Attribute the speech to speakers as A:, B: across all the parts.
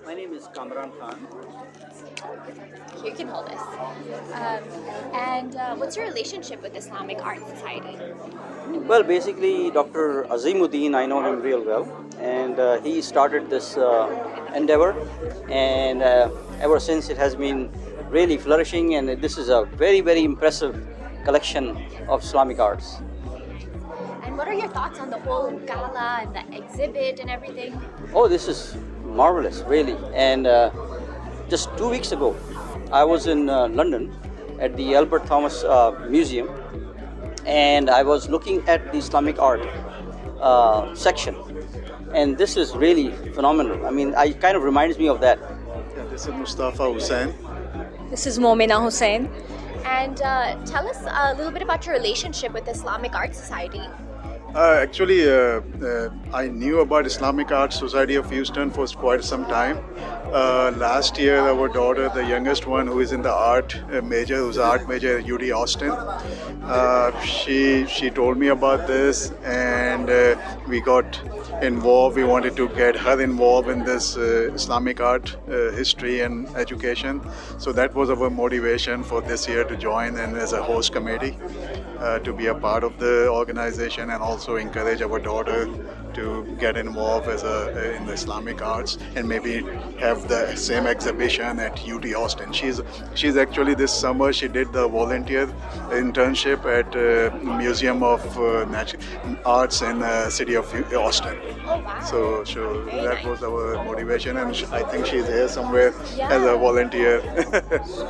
A: My name is Kamran Khan.
B: You can hold this. And what's your relationship with Islamic Art Society?
A: Well, basically, Dr. Azimuddin, I know him real well, and he started this endeavor, and ever since it has been really flourishing, and this is a very, very impressive collection of Islamic arts.
B: And what are your thoughts on the whole gala and the exhibit and everything?
A: Oh, this is marvelous, really. And just 2 weeks ago, I was in London at the Albert Thomas Museum, and I was looking at the Islamic art section, and this is really phenomenal. I mean, it kind of reminds me of that.
C: Yeah, this is Mustafa Hussain.
D: This is Momina Hussain.
B: And tell us a little bit about your relationship with Islamic Art Society.
C: Actually, I knew about Islamic Art Society of Houston for quite some time. Last year, our daughter, the youngest one, who is in the art major, who's an art major at UT Austin, she told me about this, and we got involved. We wanted to get her involved in this Islamic art history and education. So that was our motivation for this year to join and as a host committee to be a part of the organization and also encourage our daughter to get involved in the Islamic arts and maybe have the same exhibition at UT Austin. She's actually this summer she did the volunteer internship at Museum of Natural Arts in the city of Austin.
B: Oh, wow.
C: So
B: Very
C: that
B: nice.
C: was our motivation, and I think she's here somewhere as a volunteer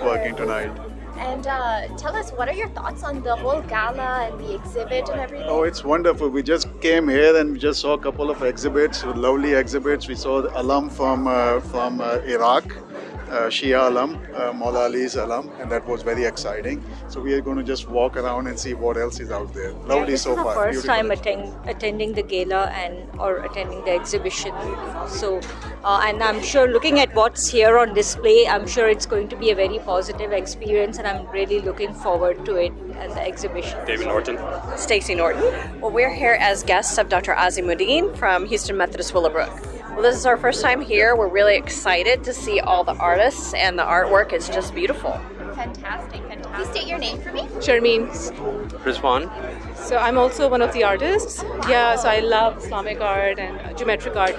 C: working tonight.
B: And tell us, what are your thoughts on the whole gala and the exhibit and everything?
C: Oh, it's wonderful. We just came here and we just saw a couple of exhibits, lovely exhibits. We saw the alum from Iraq, Shia alum, Maula Ali's alum, and that was very exciting. So we are going to just walk around and see what else is out there. Lovely
D: This
C: so
D: is the
C: far.
D: first time
C: Beautiful.
D: attending the gala or attending the exhibition. So, and I'm sure looking at what's here on display, I'm sure it's going to be a very positive experience, and I'm really looking forward to it and the exhibition.
E: David Norton.
F: Stacey Norton. Well, we're here as guests of Dr. Azimuddin from Houston Methodist Willowbrook. Well, this is our first time here. We're really excited to see all the artists, and the artwork is just beautiful.
B: Fantastic. Please state your name for me.
G: Sharmeen.
E: Rizwan.
G: So I'm also one of the artists. Yeah, so I love Islamic art and geometric art.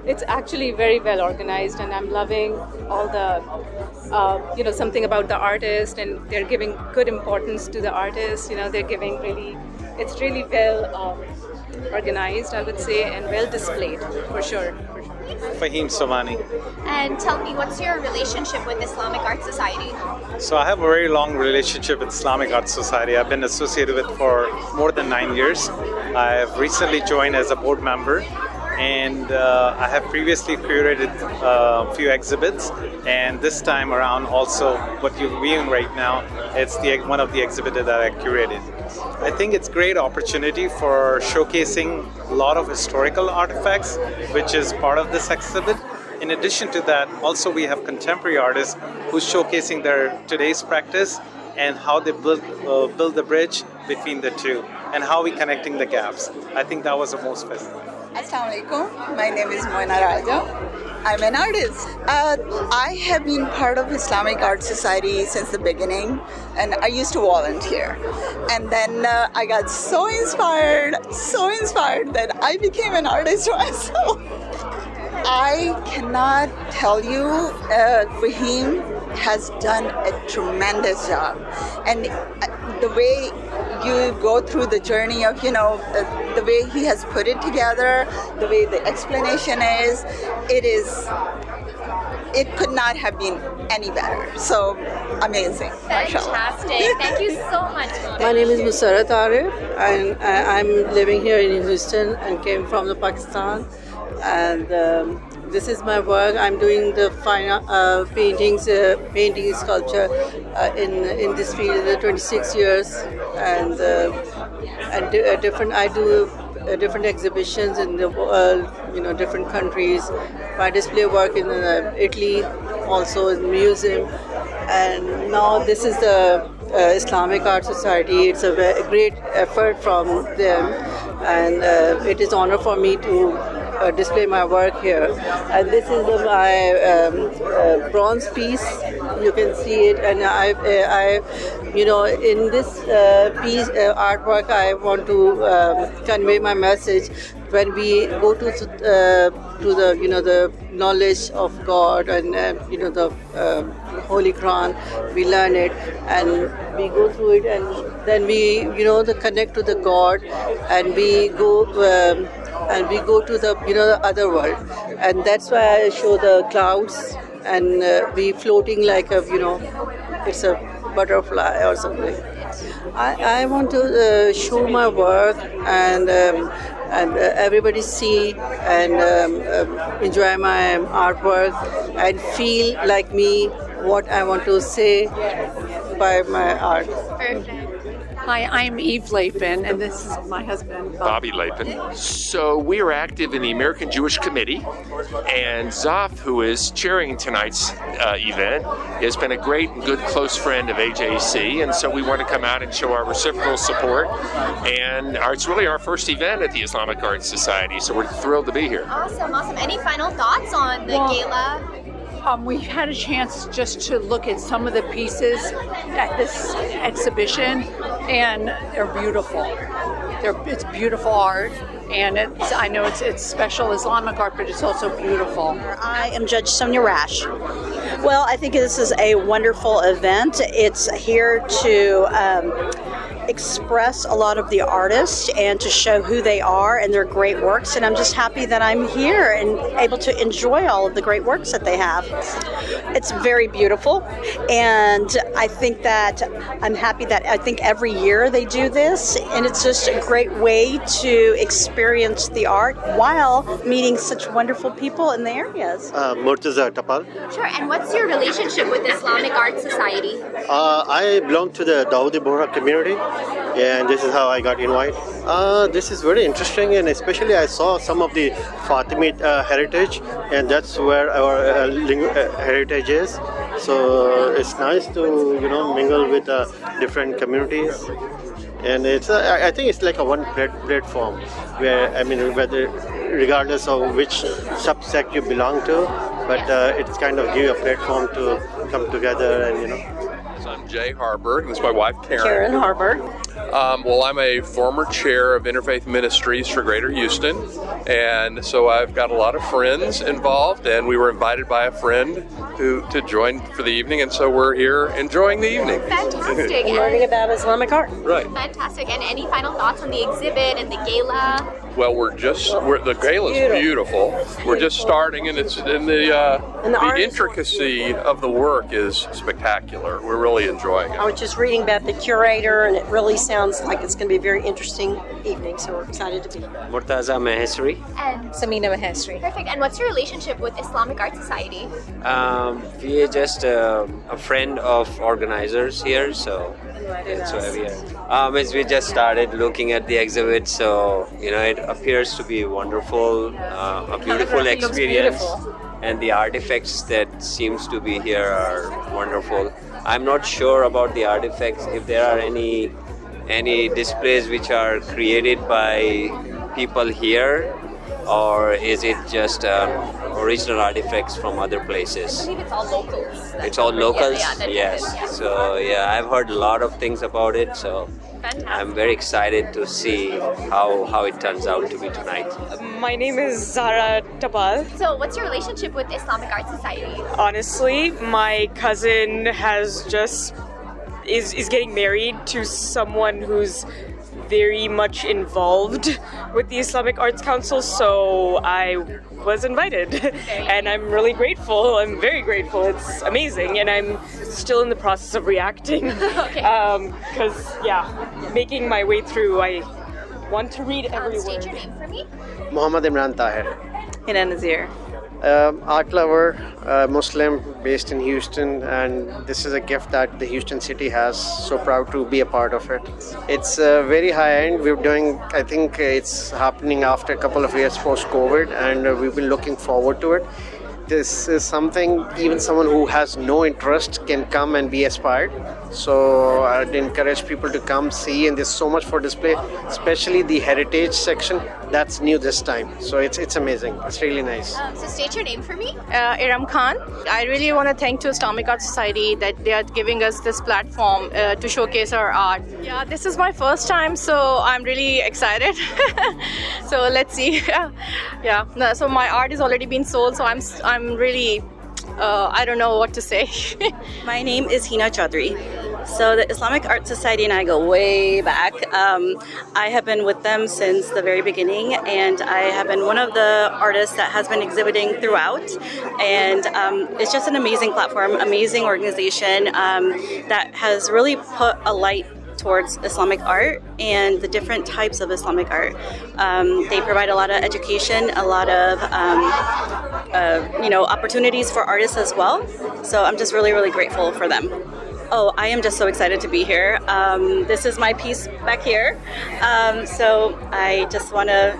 G: It's actually very well organized, and I'm loving all the, something about the artist, and they're giving good importance to the artist. They're giving it's really well organized, I would say, and well displayed, for sure.
E: Fahim Somani.
B: And tell me, what's your relationship with Islamic Art Society?
E: So I have a very long relationship with Islamic Art Society. I've been associated with for more than 9 years. I've recently joined as a board member, and I have previously curated a few exhibits, and this time around also what you're viewing right now, it's one of the exhibits that I curated. I think it's a great opportunity for showcasing a lot of historical artifacts, which is part of this exhibit. In addition to that, also we have contemporary artists who's showcasing their today's practice and how they build the bridge between the two and how we connecting the gaps. I think that was the most fascinating.
H: Assalamu alaikum. My name is Moina Raja. I'm an artist. I have been part of Islamic Art Society since the beginning, and I used to volunteer. And then I got so inspired that I became an artist myself. I cannot tell you, Fahim has done a tremendous job. And the way you go through the journey of, the way he has put it together, the way the explanation is, it could not have been any better. So amazing.
B: Fantastic. Thank you so much.
I: My name is Musarat Arif, and I'm living here in Houston and came from the Pakistan. And this is my work. I'm doing the fine painting, sculpture in this field 26 years, and I do different exhibitions in the world, different countries. I display work in Italy, also in the museum, and now this is the Islamic Art Society. It's a great effort from them, and it is honor for me to display my work here. And this is my bronze piece. You can see it, and in this piece artwork, I want to convey my message. When we go to the knowledge of God and the Holy Quran, we learn it and we go through it, and then we connect to the God, and we go to the the other world, and that's why I show the clouds and we floating like it's a butterfly or something. I want to show my work and everybody see and enjoy my artwork and feel like me what I want to say by my art.
J: Hi, I'm Eve Lapin, and this is my husband,
K: Bobby Lapin. So we are active in the American Jewish Committee, and Zaf, who is chairing tonight's event, has been a great and good close friend of AJC, and so we want to come out and show our reciprocal support. And it's really our first event at the Islamic Art Society, so we're thrilled to be here.
B: Awesome, awesome. Any final thoughts on the gala?
J: We've had a chance just to look at some of the pieces at this exhibition, and they're beautiful. It's beautiful art, and I know it's special Islamic art, but it's also beautiful.
L: I am Judge Sonia Rash. Well, I think this is a wonderful event. It's here to express a lot of the artists and to show who they are and their great works, and I'm just happy that I'm here and able to enjoy all of the great works that they have. It's very beautiful, and I think that I'm happy that I think every year they do this, and it's just a great way to experience the art while meeting such wonderful people in the areas.
M: Murtaza Tapal.
B: Sure, and what's your relationship with Islamic Art Society?
M: I belong to the Dawoodi Bohra community, and this is how I got invited. This is very interesting, and especially I saw some of the Fatimid heritage, and that's where our heritage is. So it's nice to mingle with different communities, and it's I think it's like a one platform where whether regardless of which subsect you belong to, but it's kind of give you a platform to come together and
N: So I'm Jay Harburg. This is my wife, Karen.
L: Karen Harburg.
N: Well, I'm a former chair of Interfaith Ministries for Greater Houston, and so I've got a lot of friends involved, and we were invited by a friend to join for the evening, and so we're here enjoying the evening.
B: Fantastic.
L: Learning about Islamic art.
N: Right.
B: Fantastic. And any final thoughts on the exhibit and the gala?
N: Well, the gala's beautiful. We're just starting, and it's the intricacy of the work is spectacular. We're really enjoying it.
L: I was just reading about the curator, and it really sounds like it's going to be a very interesting evening, so we're excited to be here.
O: Murtaza Mahesri.
B: And
D: Samina Mahesri.
B: perfect. And what's your relationship with Islamic Art Society?
O: We are just a friend of organizers here, so that's why we are. As we just started looking at the exhibit, so it appears to be wonderful, a beautiful experience, and the artifacts that seems to be here are wonderful. I'm not sure about the artifacts, if there are any displays which are created by people here, or is it just original artifacts from other places?
B: I believe it's all locals.
O: It's all locals?
B: Yeah,
O: Yes. So I've heard a lot of things about it, so
B: Fantastic.
O: I'm very excited to see how it turns out to be tonight.
P: My name is Zara Tabal.
B: So what's your relationship with Islamic Art Society?
P: Honestly, my cousin is getting married to someone who's very much involved with the Islamic Arts Council, so I was invited, and I'm really grateful. I'm very grateful. It's amazing, and I'm still in the process of reacting because making my way through, I want to read every word.
B: State your name for me.
M: Muhammad Imran Tahir.
P: Hina Nazir.
M: Art lover, Muslim, based in Houston, and this is a gift that the Houston city has. So proud to be a part of it. It's very high end. We're doing, I think it's happening after a couple of years post-COVID, and we've been looking forward to it. This is something even someone who has no interest can come and be inspired. So I'd encourage people to come see, and there's so much for display, especially the heritage section. that's new this time. So it's amazing. It's really nice.
B: So state your name for me.
Q: Iram Khan. I really want to thank to Islamic Art Society that they are giving us this platform to showcase our art. Yeah, this is my first time, so I'm really excited. So let's see. Yeah. No, so my art has already been sold, so I'm really I don't know what to say.
L: My name is Hina Chaudhry. So the Islamic Art Society and I go way back. I have been with them since the very beginning, and I have been one of the artists that has been exhibiting throughout. And it's just an amazing platform, amazing organization that has really put a light towards Islamic art and the different types of Islamic art. They provide a lot of education, a lot of opportunities for artists as well. So I'm just really, really grateful for them. Oh, I am just so excited to be here. This is my piece back here. So I just want to,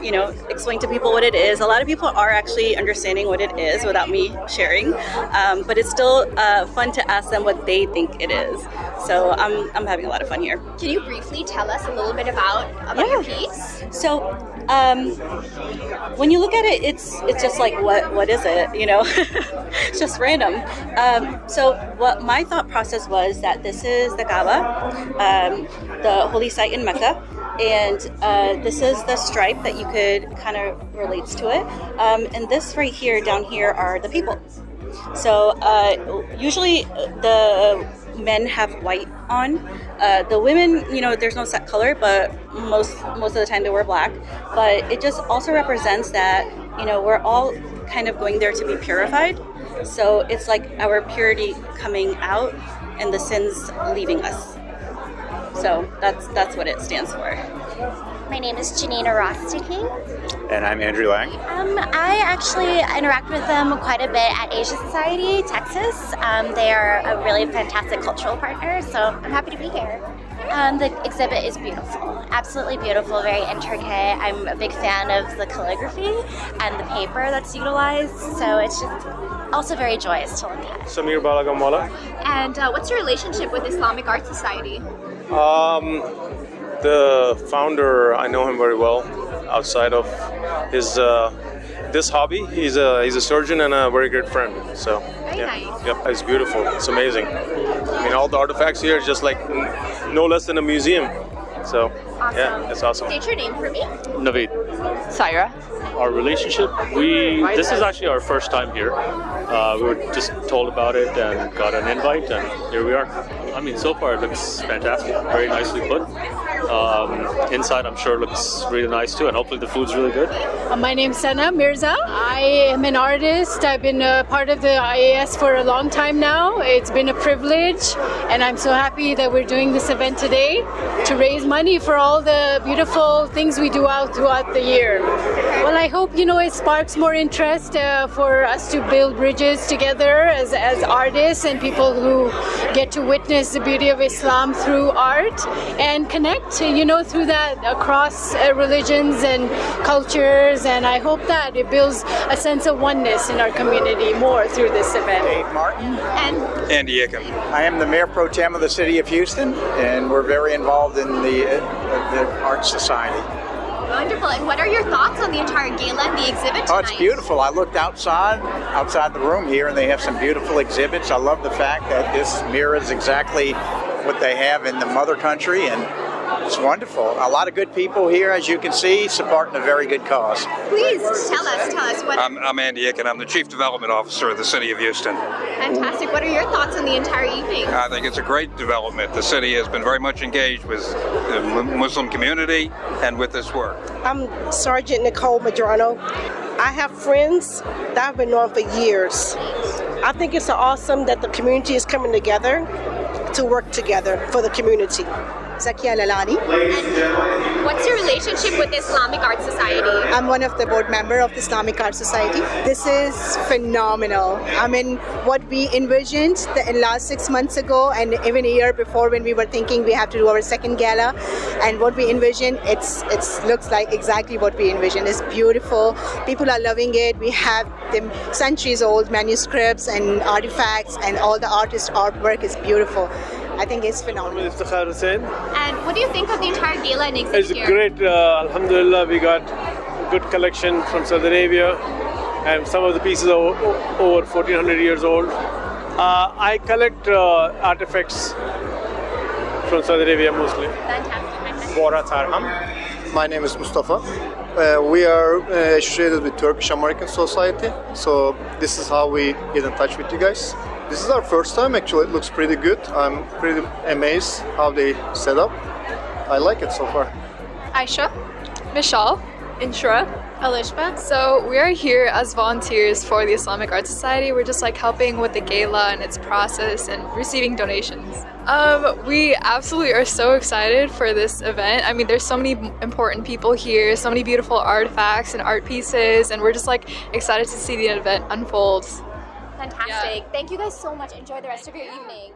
L: explain to people what it is. A lot of people are actually understanding what it is without me sharing, but it's still fun to ask them what they think it is. So I'm having a lot of fun here.
B: Can you briefly tell us a little bit about your piece?
L: So when you look at it, it's just like, what is it? It's just random. So what my thought process was that this is the Gala, the holy site in Mecca, and this is the stripe that you could kind of relates to it. And this right here, down here, are the people. So usually the men have white on. The women, there's no set color, but most of the time they wear black. But it just also represents that, we're all kind of going there to be purified. So it's like our purity coming out and the sins leaving us. So that's what it stands for.
R: My name is Janina Rostiki.
S: And I'm Andrew Lang.
R: I actually interact with them quite a bit at Asia Society, Texas. They are a really fantastic cultural partner, so I'm happy to be here. The exhibit is beautiful, absolutely beautiful, very intricate. I'm a big fan of the calligraphy and the paper that's utilized, so it's just also very joyous to look at.
T: Samir Balagamwala.
B: And what's your relationship with Islamic Art Society?
T: The founder, I know him very well outside of his this hobby. He's a surgeon and a very good friend. So
B: nice.
T: Yep, it's beautiful. It's amazing. I mean, all the artifacts here is just like no less than a museum. So
B: awesome.
T: Yeah, it's awesome.
B: State your name for me.
U: Naveed.
Q: Saira.
U: Our relationship, this is actually our first time here. We were just told about it and got an invite, and here we are. I mean, so far it looks fantastic, very nicely put. Inside, I'm sure, looks really nice too, and hopefully the food's really good.
V: My name's Sana Mirza. I am an artist. I've been a part of the IAS for a long time now. It's been a privilege, and I'm so happy that we're doing this event today to raise money for all the beautiful things we do throughout the year. Well, I hope, it sparks more interest for us to build bridges together as artists and people who get to witness the beauty of Islam through art and connect, through that across religions and cultures. And I hope that it builds a sense of oneness in our community more through this event.
W: Dave Martin.
B: And
W: Andy Icken. I am the Mayor Pro Tem of the City of Houston, and we're very involved in the Art Society.
B: Wonderful. And what are your thoughts on the entire gala and the exhibit tonight?
W: Oh, it's beautiful. I looked outside the room here, and they have some beautiful exhibits. I love the fact that this mirrors exactly what they have in the mother country, and it's wonderful. A lot of good people here, as you can see, supporting a very good cause.
B: Please tell us what.
S: I'm Andy Icken. I'm the Chief Development Officer of the City of Houston.
B: Fantastic. What are your thoughts on the entire evening?
S: I think it's a great development. The city has been very much engaged with the Muslim community and with this work.
X: I'm Sergeant Nicole Madrano. I have friends that I've been known for years. I think it's awesome that the community is coming together to work together for the community.
Y: Zakia Lalani.
B: What's your relationship with the Islamic Art Society?
Y: I'm one of the board member of the Islamic Art Society. This is phenomenal. I mean, what we envisioned the last 6 months ago and even a year before when we were thinking we have to do our second gala, and what we envisioned, it looks like exactly what we envisioned. It's beautiful. People are loving it. We have the centuries old manuscripts and artifacts, and all the artist artwork is beautiful. I think it's phenomenal.
B: And what do you think of the entire gala and exhibit
T: It's
B: here?
T: great. Alhamdulillah, we got good collection from Saudi Arabia, and some of the pieces are over 1400 years old. I collect artifacts from Saudi Arabia mostly.
A: Bora Tarham. My name is Mustafa. We are associated with Turkish American Society, so this is how we get in touch with you guys. This is our first time, actually. It looks pretty good. I'm pretty amazed how they set up. I like it so far.
C: Aisha, Vishal, Inshra, Alishba. So we are here as volunteers for the Islamic Art Society. We're just like helping with the gala and its process and receiving donations. We absolutely are so excited for this event. I mean, there's so many important people here, so many beautiful artifacts and art pieces, and we're just like excited to see the event unfold.
B: Fantastic. Thank you guys so much. Enjoy the rest of your evening.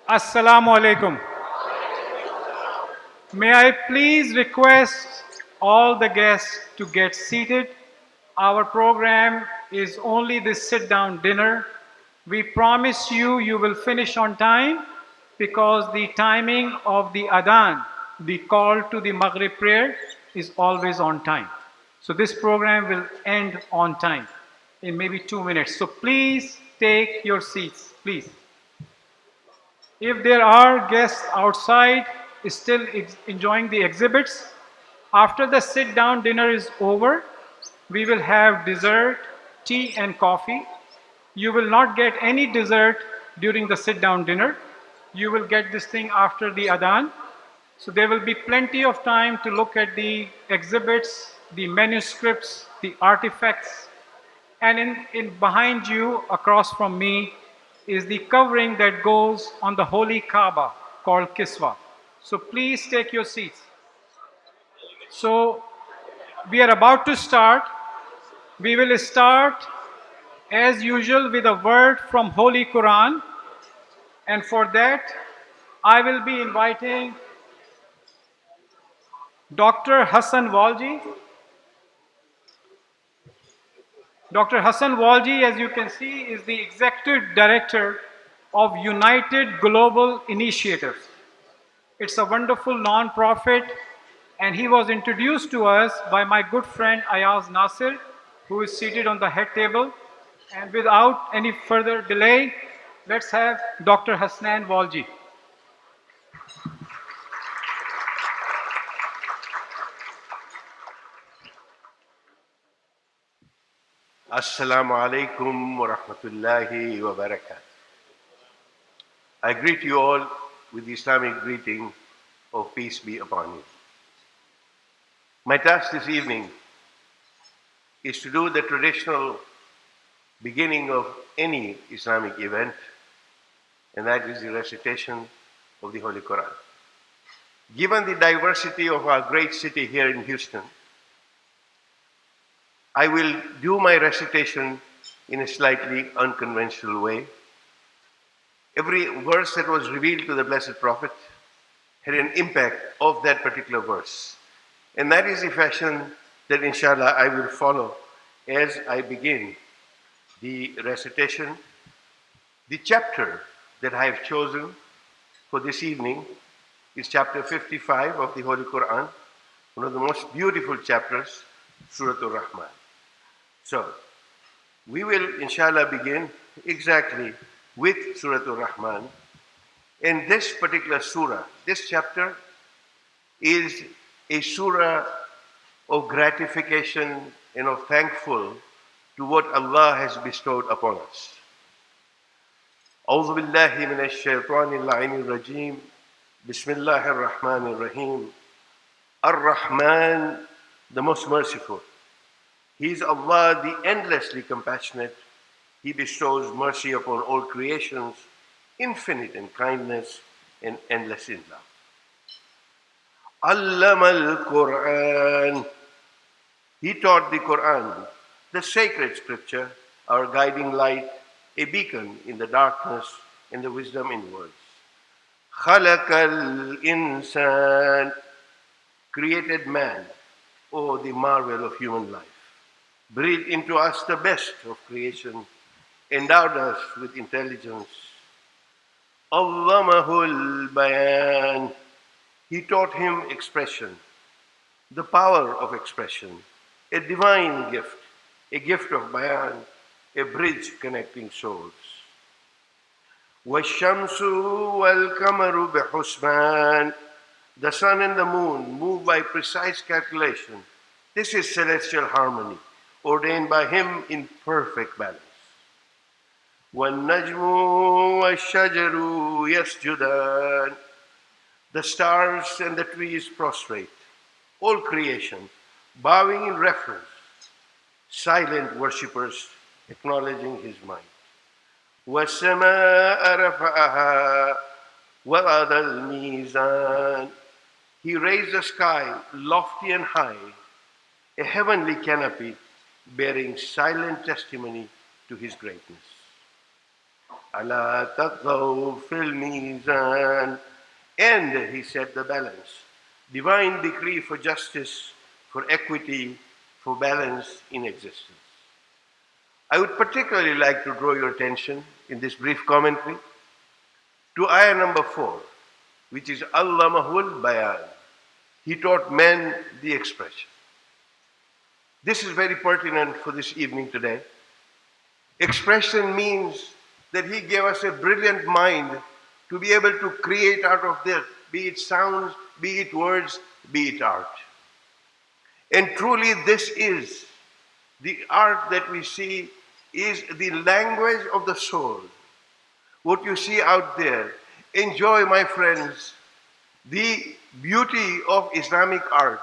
E: Assalamu alaikum. May I please request all the guests to get seated. Our program is only this sit-down dinner. We promise you, you will finish on time because the timing of the adhan, the call to the Maghrib prayer, is always on time. So this program will end on time in maybe 2 minutes. So please take your seats, please. If there are guests outside still enjoying the exhibits, after the sit-down dinner is over, we will have dessert, tea and coffee. You will not get any dessert during the sit-down dinner. You will get this thing after the adhan. So there will be plenty of time to look at the exhibits, the manuscripts, the artifacts. And in behind you, across from me, is the covering that goes on the holy Kaaba called Kiswa. So please take your seats. So we are about to start. We will start as usual with a word from Holy Quran. And for that, I will be inviting Dr. Hassan Walji. Dr. Hassan Walji, as you can see, is the Executive Director of United Global Initiatives. It's a wonderful non-profit, and he was introduced to us by my good friend Ayaz Nasir, who is seated on the head table. And without any further delay, let's have Dr. Hassan Walji.
F: Assalamu alaikum wa rahmatullahi wa barakatuh. I greet you all with the Islamic greeting of peace be upon you. My task this evening is to do the traditional beginning of any Islamic event, and that is the recitation of the Holy Quran. Given the diversity of our great city here in Houston, I will do my recitation in a slightly unconventional way. Every verse that was revealed to the Blessed Prophet had an impact of that particular verse. And that is the fashion that inshallah I will follow as I begin the recitation. The chapter that I have chosen for this evening is chapter 55 of the Holy Quran, one of the most beautiful chapters, Surah Al-Rahman. So, we will inshallah begin exactly with Surah Al-Rahman. And this particular surah, this chapter, is a surah of gratification and of thankful to what Allah has bestowed upon us. أعوذ بالله من الشيطان اللعين الرجيم بسم الله الرحمن الرحيم Ar-Rahman, the most merciful. He is Allah, the endlessly compassionate. He bestows mercy upon all creations, infinite in kindness and endless in love. Allama al-Quran. He taught the Quran, the sacred scripture, our guiding light, a beacon in the darkness and the wisdom in words. Khalaqal insan, created man, oh the marvel of human life. Breathed into us the best of creation, endowed us with intelligence. Allamahul bayan, he taught him expression, the power of expression, a divine gift, a gift of bayan, a bridge connecting souls. Washamsu wal kamaru bihusban, the sun and the moon move by precise calculation. This is celestial harmony, ordained by him in perfect balance. وَالنَّجْمُ وَالشَّجَرُ يَسْجُدَانِ, the stars and the trees prostrate, all creation, bowing in reverence, silent worshippers acknowledging his might. وَالسَّمَاءَ رَفَعَهَا وَوَضَعَ الْمِيزَانَ, he raised the sky lofty and high, a heavenly canopy bearing silent testimony to his greatness. أَلَا تَطْغَوْا فِي الْمِيزَانِ, and he set the balance, divine decree for justice, for equity, for balance in existence. I would particularly like to draw your attention in this brief commentary to ayah number 4, which is Allamahul Bayan. He taught men the expression. This is very pertinent for this evening today. Expression means that he gave us a brilliant mind to be able to create out of this, be it sounds, be it words, be it art. And truly this is the art that we see is the language of the soul. What you see out there, enjoy, my friends, the beauty of Islamic art,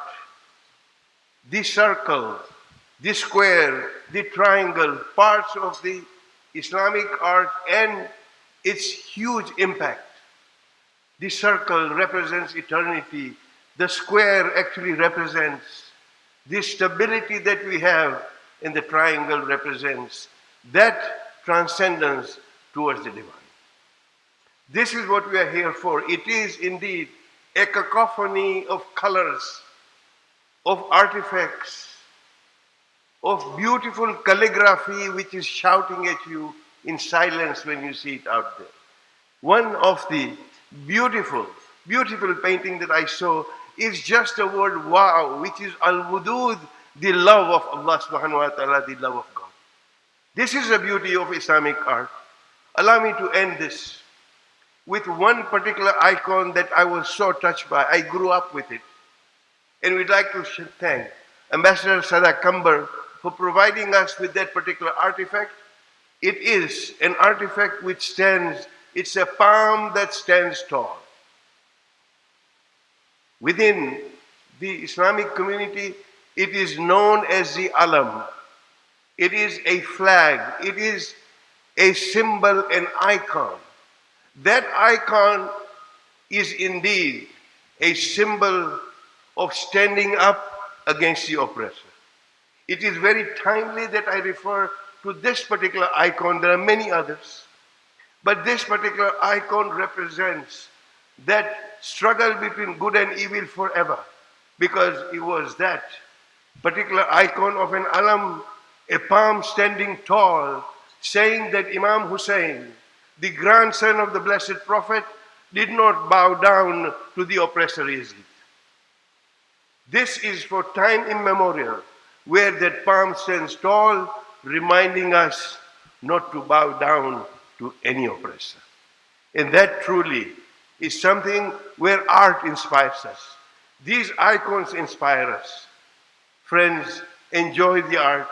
F: the circle, the square, the triangle, parts of the Islamic art and its huge impact. The circle represents eternity. The square actually represents the stability that we have, and the triangle represents that transcendence towards the divine. This is what we are here for. It is indeed a cacophony of colors, of artifacts, of beautiful calligraphy which is shouting at you in silence when you see it out there. One of the beautiful painting that I saw is just the word wow, which is al-wudud, the love of Allah subhanahu wa ta'ala, the love of God. This is the beauty of Islamic art. Allow me to end this with one particular icon that I was so touched by. I grew up with it. And we'd like to thank Ambassador Sada Kambar for providing us with that particular artifact. It is an artifact which stands, it's a palm that stands tall. Within the Islamic community, it is known as the alam. It is a flag. It is a symbol, an icon. That icon is indeed a symbol of standing up against the oppressor. It is very timely that I refer to this particular icon. There are many others. But this particular icon represents that struggle between good and evil forever, because it was that particular icon of an alam, a palm standing tall, saying that Imam Hussein, the grandson of the Blessed Prophet, did not bow down to the oppressor easily. This is for time immemorial, where that palm stands tall, reminding us not to bow down to any oppressor. And that truly is something where art inspires us. These icons inspire us. Friends, enjoy the art,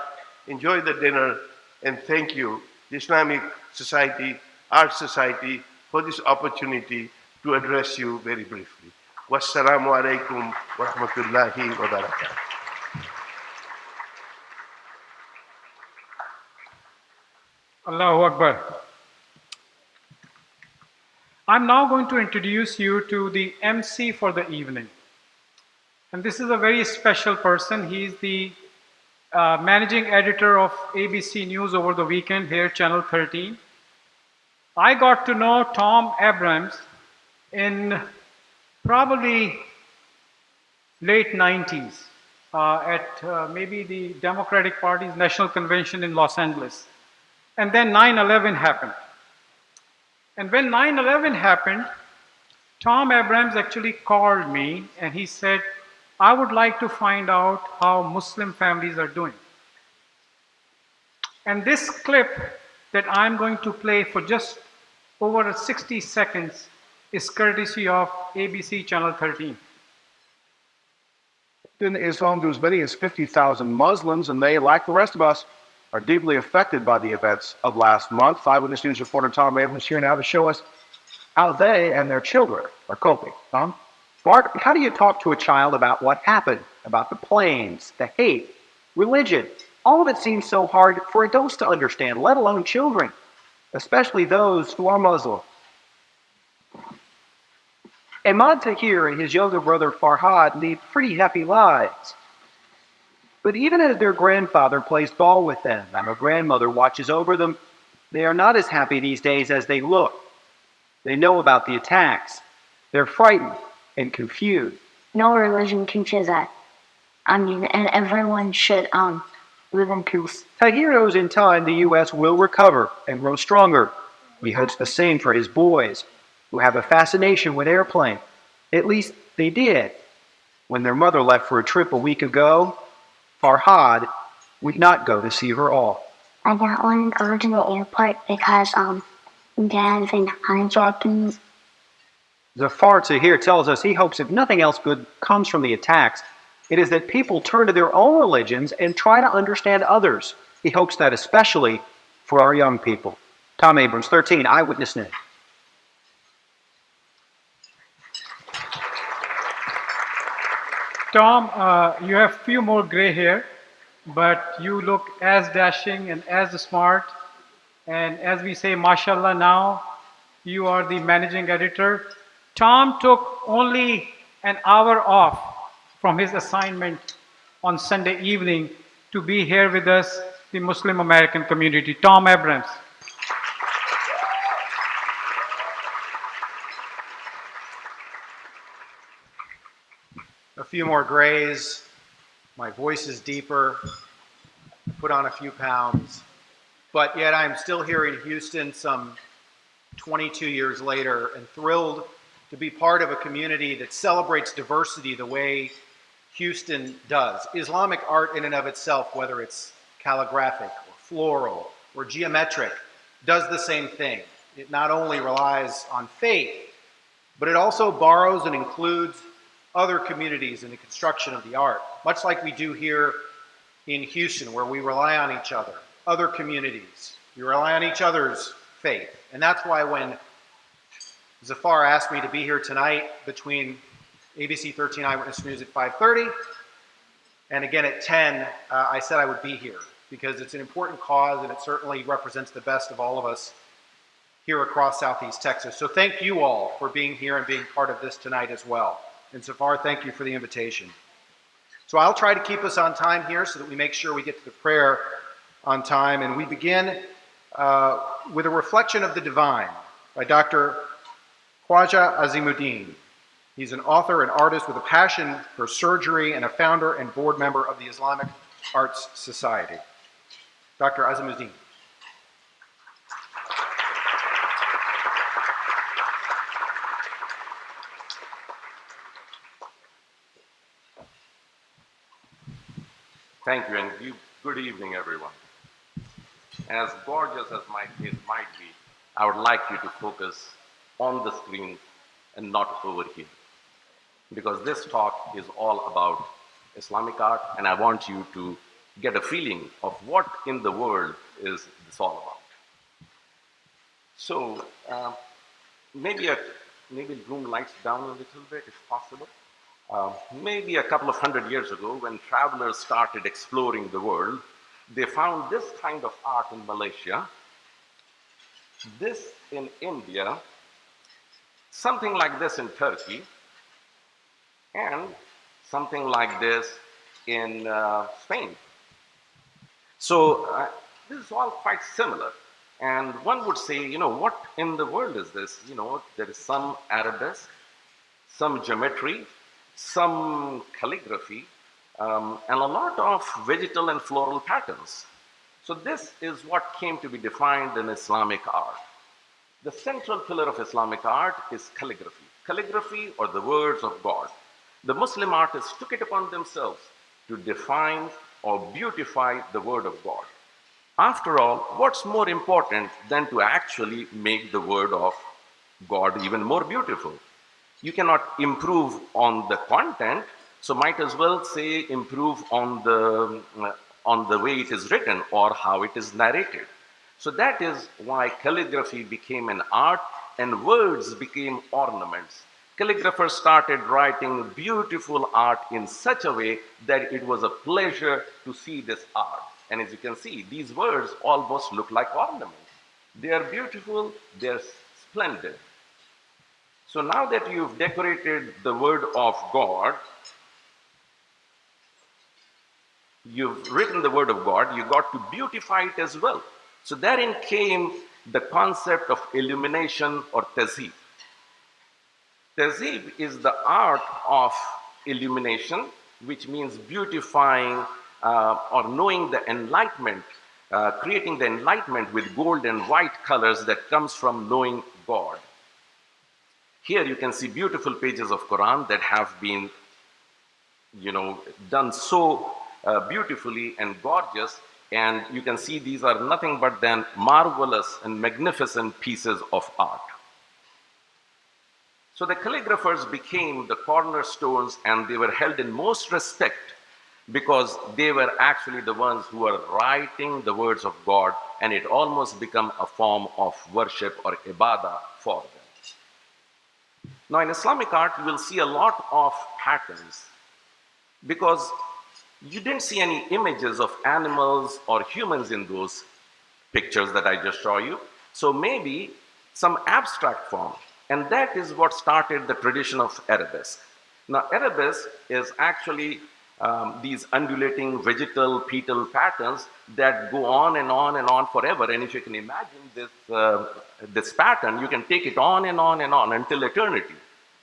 F: enjoy the dinner, and thank you, the Islamic Society, Art Society, for this opportunity to address you very briefly. Wassalamu alaikum wa rahmatullahi wa barakatuh.
E: Allahu Akbar. I'm now going to introduce you to the MC for the evening. And this is a very special person. He's the managing editor of ABC News over the weekend here, Channel 13. I got to know Tom Abrams in probably late 90s at maybe the Democratic Party's National Convention in Los Angeles. And then 9/11 happened. And when 9/11 happened, Tom Abrams actually called me and he said, I would like to find out how Muslim families are doing. And this clip that I'm going to play for just over 60 seconds is courtesy of ABC Channel 13.
G: Is home to as many as 50,000 Muslims, and they, like the rest of us, are deeply affected by the events of last month. Eyewitness News reporter Tom Abrams here now to show us how they and their children are coping. Tom?
H: Mark, how do you talk to a child about what happened, about the planes, the hate, religion? All of it seems so hard for adults to understand, let alone children, especially those who are Muslim. Ahmad Tahir and his younger brother Farhad lead pretty happy lives. But even as their grandfather plays ball with them and their grandmother watches over them, they are not as happy these days as they look. They know about the attacks. They're frightened and confused.
I: No religion teaches that. And everyone should live in peace.
H: Tahir knows in time the U.S. will recover and grow stronger. He hopes the same for his boys, who have a fascination with airplanes. At least they did. When their mother left for a trip a week ago, Farhad would not go to see her off.
I: I don't want to go to the airport because Dad's been hijacking.
H: Zafar Tahir tells us he hopes if nothing else good comes from the attacks, it is that people turn to their own religions and try to understand others. He hopes that especially for our young people. Tom Abrams, 13, Eyewitness News.
E: Tom, you have few more gray hair, but you look as dashing and as smart. And as we say, mashallah now, you are the managing editor. Tom took only an hour off from his assignment on Sunday evening to be here with us, the Muslim American community. Tom Abrams.
J: A few more grays, my voice is deeper, put on a few pounds, but yet I'm still here in Houston some 22 years later and thrilled to be part of a community that celebrates diversity the way Houston does. Islamic art in and of itself, whether it's calligraphic or floral or geometric, does the same thing. It not only relies on faith, but it also borrows and includes other communities in the construction of the art, much like we do here in Houston, where we rely on each other, other communities. We rely on each other's faith. And that's why when Zafar asked me to be here tonight between ABC 13 Eyewitness News at 5:30 and again at 10, I said I would be here because it's an important cause and it certainly represents the best of all of us here across Southeast Texas. So thank you all for being here and being part of this tonight as well. And Zafar, thank you for the invitation. So I'll try to keep us on time here so that we make sure we get to the prayer on time. And we begin with a reflection of the divine by Dr. Khwaja Azimuddin. He's an author and artist with a passion for surgery and a founder and board member of the Islamic Arts Society. Dr. Azimuddin.
K: Thank you, and good evening, everyone. As gorgeous as my face might be, I would like you to focus on the screen and not over here. Because this talk is all about Islamic art, and I want you to get a feeling of what in the world is this all about. So, maybe the room lights down a little bit, if possible. Maybe a couple of 100 years ago, when travelers started exploring the world, they found this kind of art in Malaysia, this in India, something like this in Turkey, and something like this in Spain. So this is all quite similar. And one would say, you know, what in the world is this? There is some arabesque, some geometry, some calligraphy, and a lot of vegetal and floral patterns. So this is what came to be defined in Islamic art. The central pillar of Islamic art is calligraphy. Calligraphy, or the words of God. The Muslim artists took it upon themselves to define or beautify the word of God. After all, what's more important than to actually make the word of God even more beautiful? You cannot improve on the content, so might as well say improve on the way it is written or how it is narrated. So that is why calligraphy became an art and words became ornaments. Calligraphers started writing beautiful art in such a way that it was a pleasure to see this art. And as you can see, these words almost look like ornaments. They are beautiful, they are splendid. So now that you've decorated the word of God, you've written the word of God, you got to beautify it as well. So therein came the concept of illumination or tazib. Tazib is the art of illumination, which means beautifying or knowing the enlightenment, creating the enlightenment with gold and white colors that comes from knowing God. Here you can see beautiful pages of Quran that have been, done so beautifully and gorgeous, and you can see these are nothing but then marvelous and magnificent pieces of art. So the calligraphers became the cornerstones, and they were held in most respect because they were actually the ones who were writing the words of God, and it almost became a form of worship or ibadah for them. Now in Islamic art, you will see a lot of patterns because you didn't see any images of animals or humans in those pictures that I just showed you. So maybe some abstract form. And that is what started the tradition of arabesque. Now arabesque is actually these undulating vegetal petal patterns that go on and on and on forever. And if you can imagine this pattern, you can take it on and on and on until eternity.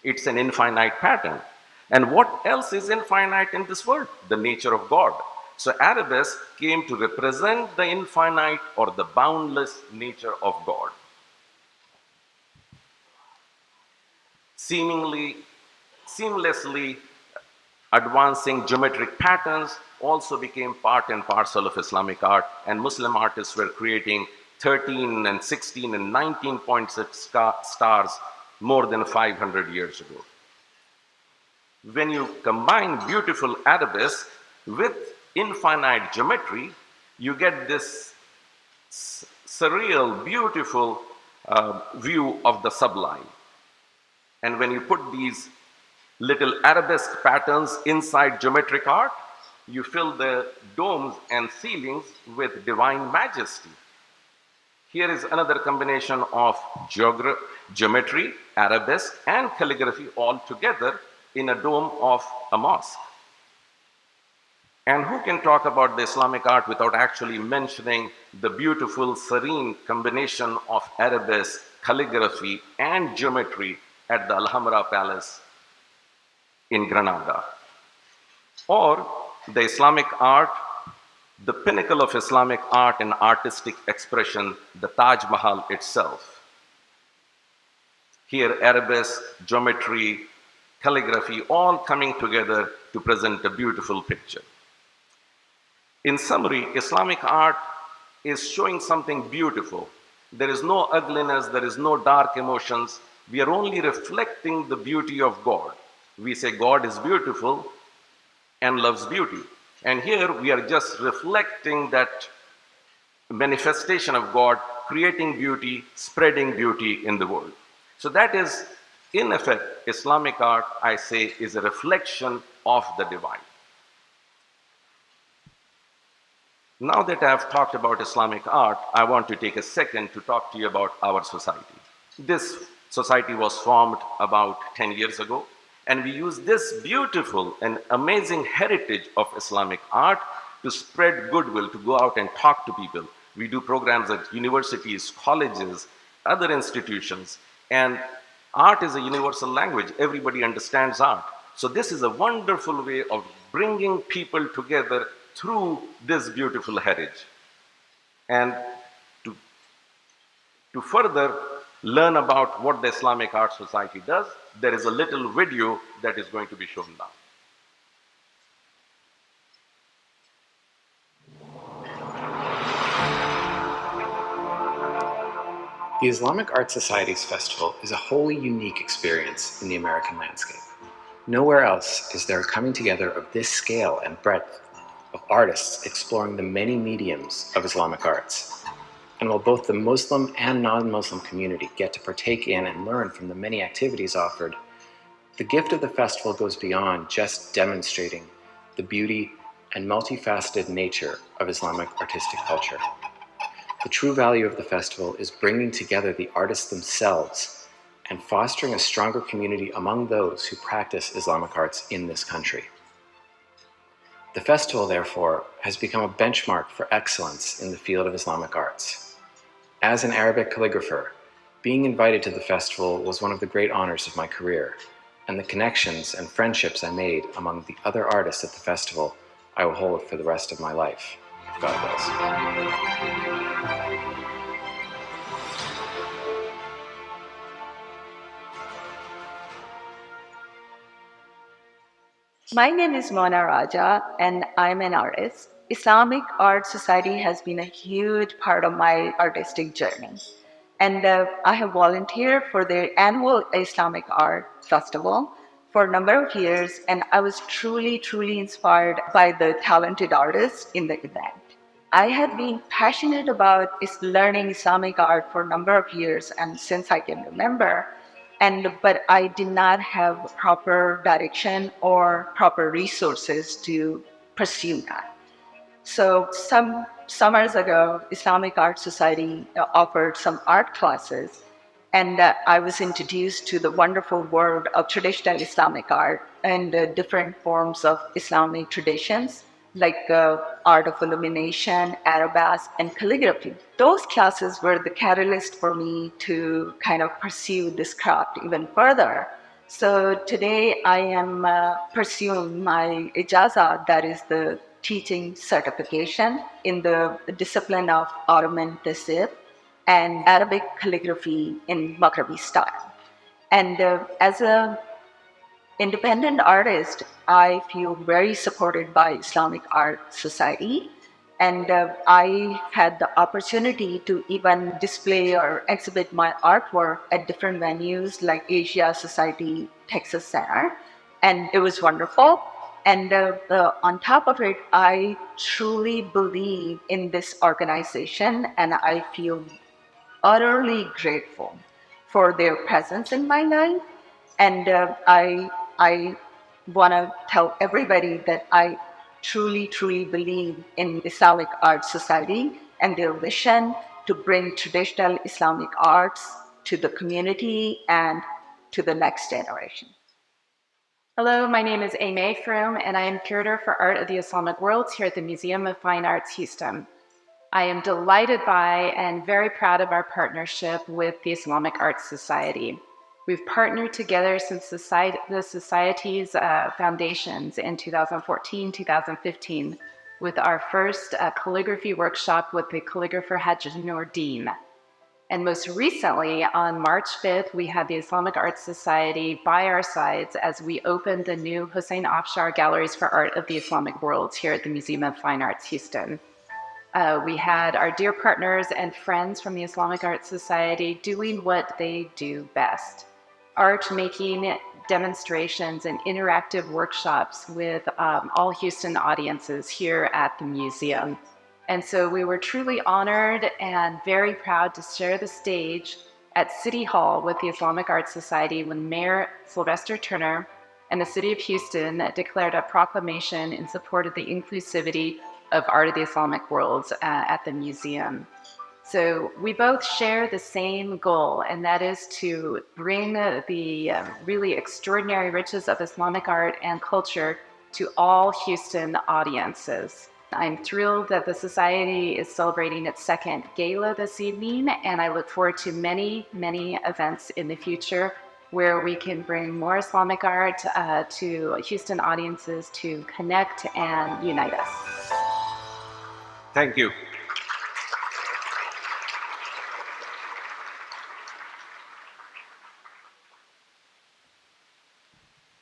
K: It's an infinite pattern. And what else is infinite in this world? The nature of God. So arabesque came to represent the infinite or the boundless nature of God. Seamlessly advancing geometric patterns also became part and parcel of Islamic art, and Muslim artists were creating 13 and 16 and 19 points stars more than 500 years ago. When you combine beautiful arabesque with infinite geometry, you get this surreal, beautiful view of the sublime. And when you put these little arabesque patterns inside geometric art, you fill the domes and ceilings with divine majesty. Here is another combination of geometry, arabesque, and calligraphy all together in a dome of a mosque. And who can talk about the Islamic art without actually mentioning the beautiful, serene combination of arabesque, calligraphy, and geometry at the Alhambra Palace in Granada? Or the Islamic art, the pinnacle of Islamic art and artistic expression, the Taj Mahal itself. Here, arabesque, geometry, calligraphy, all coming together to present a beautiful picture. In summary, Islamic art is showing something beautiful. There is no ugliness, there is no dark emotions. We are only reflecting the beauty of God. We say God is beautiful and loves beauty. And here we are just reflecting that manifestation of God, creating beauty, spreading beauty in the world. So that is, in effect, Islamic art, I say, is a reflection of the divine. Now that I have talked about Islamic art, I want to take a second to talk to you about our society. This society was formed about 10 years ago, and we use this beautiful and amazing heritage of Islamic art to spread goodwill, to go out and talk to people. We do programs at universities, colleges, other institutions. And art is a universal language. Everybody understands art. So this is a wonderful way of bringing people together through this beautiful heritage. And to further learn about what the Islamic Art Society does, there is a little video that is going to be shown now.
D: The Islamic Art Society's festival is a wholly unique experience in the American landscape. Nowhere else is there a coming together of this scale and breadth of artists exploring the many mediums of Islamic arts. And while both the Muslim and non-Muslim community get to partake in and learn from the many activities offered, the gift of the festival goes beyond just demonstrating the beauty and multifaceted nature of Islamic artistic culture. The true value of the festival is bringing together the artists themselves and fostering a stronger community among those who practice Islamic arts in this country. The festival, therefore, has become a benchmark for excellence in the field of Islamic arts. As an Arabic calligrapher, being invited to the festival was one of the great honors of my career, and the connections and friendships I made among the other artists at the festival I will hold for the rest of my life, if God wills.
M: My name is Mona Raja, and I'm an artist. Islamic Art Society has been a huge part of my artistic journey. And I have volunteered for their annual Islamic Art Festival for a number of years, and I was truly, truly inspired by the talented artists in the event. I have been passionate about learning Islamic art for a number of years, and since I can remember, but I did not have proper direction or proper resources to pursue that. So some summers ago, Islamic Art Society offered some art classes, and I was introduced to the wonderful world of traditional Islamic art and different forms of Islamic traditions, like art of illumination, arabesque, and calligraphy. Those classes were the catalyst for me to kind of pursue this craft even further. So today I am pursuing my ijaza, that is the teaching certification in the discipline of Ottoman tasawwuf and Arabic calligraphy in Maghrabi style. And as an independent artist, I feel very supported by Islamic Art Society. And I had the opportunity to even display or exhibit my artwork at different venues like Asia Society Texas Center. And it was wonderful. And on top of it, I truly believe in this organization, and I feel utterly grateful for their presence in my life. And I want to tell everybody that I truly, truly believe in Islamic Art Society and their vision to bring traditional Islamic arts to the community and to the next generation.
N: Hello, my name is Aimee Froome, and I am Curator for Art of the Islamic Worlds here at the Museum of Fine Arts, Houston. I am delighted by and very proud of our partnership with the Islamic Arts Society. We've partnered together since the Society's foundations in 2014, 2015, with our first calligraphy workshop with the calligrapher Hajj Noordin. And most recently, on March 5th, we had the Islamic Arts Society by our sides as we opened the new Hossein Afshar Galleries for Art of the Islamic Worlds here at the Museum of Fine Arts, Houston. We had our dear partners and friends from the Islamic Arts Society doing what they do best: art making, demonstrations, and interactive workshops with all Houston audiences here at the museum. And so we were truly honored and very proud to share the stage at City Hall with the Islamic Arts Society when Mayor Sylvester Turner and the City of Houston declared a proclamation in support of the inclusivity of Art of the Islamic Worlds at the museum. So we both share the same goal, and that is to bring the really extraordinary riches of Islamic art and culture to all Houston audiences. I'm thrilled that the Society is celebrating its second gala this evening, and I look forward to many, many events in the future where we can bring more Islamic art to Houston audiences to connect and unite us.
F: Thank you.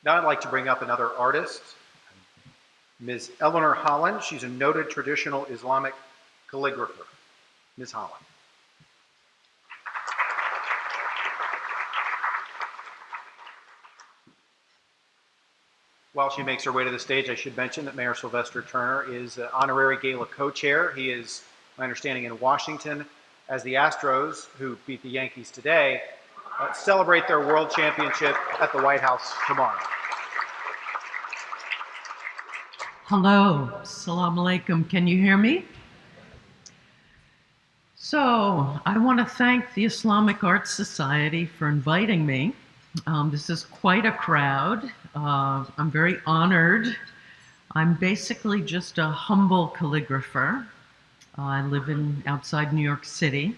J: Now I'd like to bring up another artist, Ms. Eleanor Holland. She's a noted traditional Islamic calligrapher. Ms. Holland. While she makes her way to the stage, I should mention that Mayor Sylvester Turner is honorary gala co-chair. He is, my understanding, in Washington as the Astros, who beat the Yankees today, celebrate their world championship at the White House tomorrow.
L: Hello, Assalamu alaikum. Can you hear me? So, I want to thank the Islamic Art Society for inviting me. This is quite a crowd. I'm very honored. I'm basically just a humble calligrapher. I live outside New York City.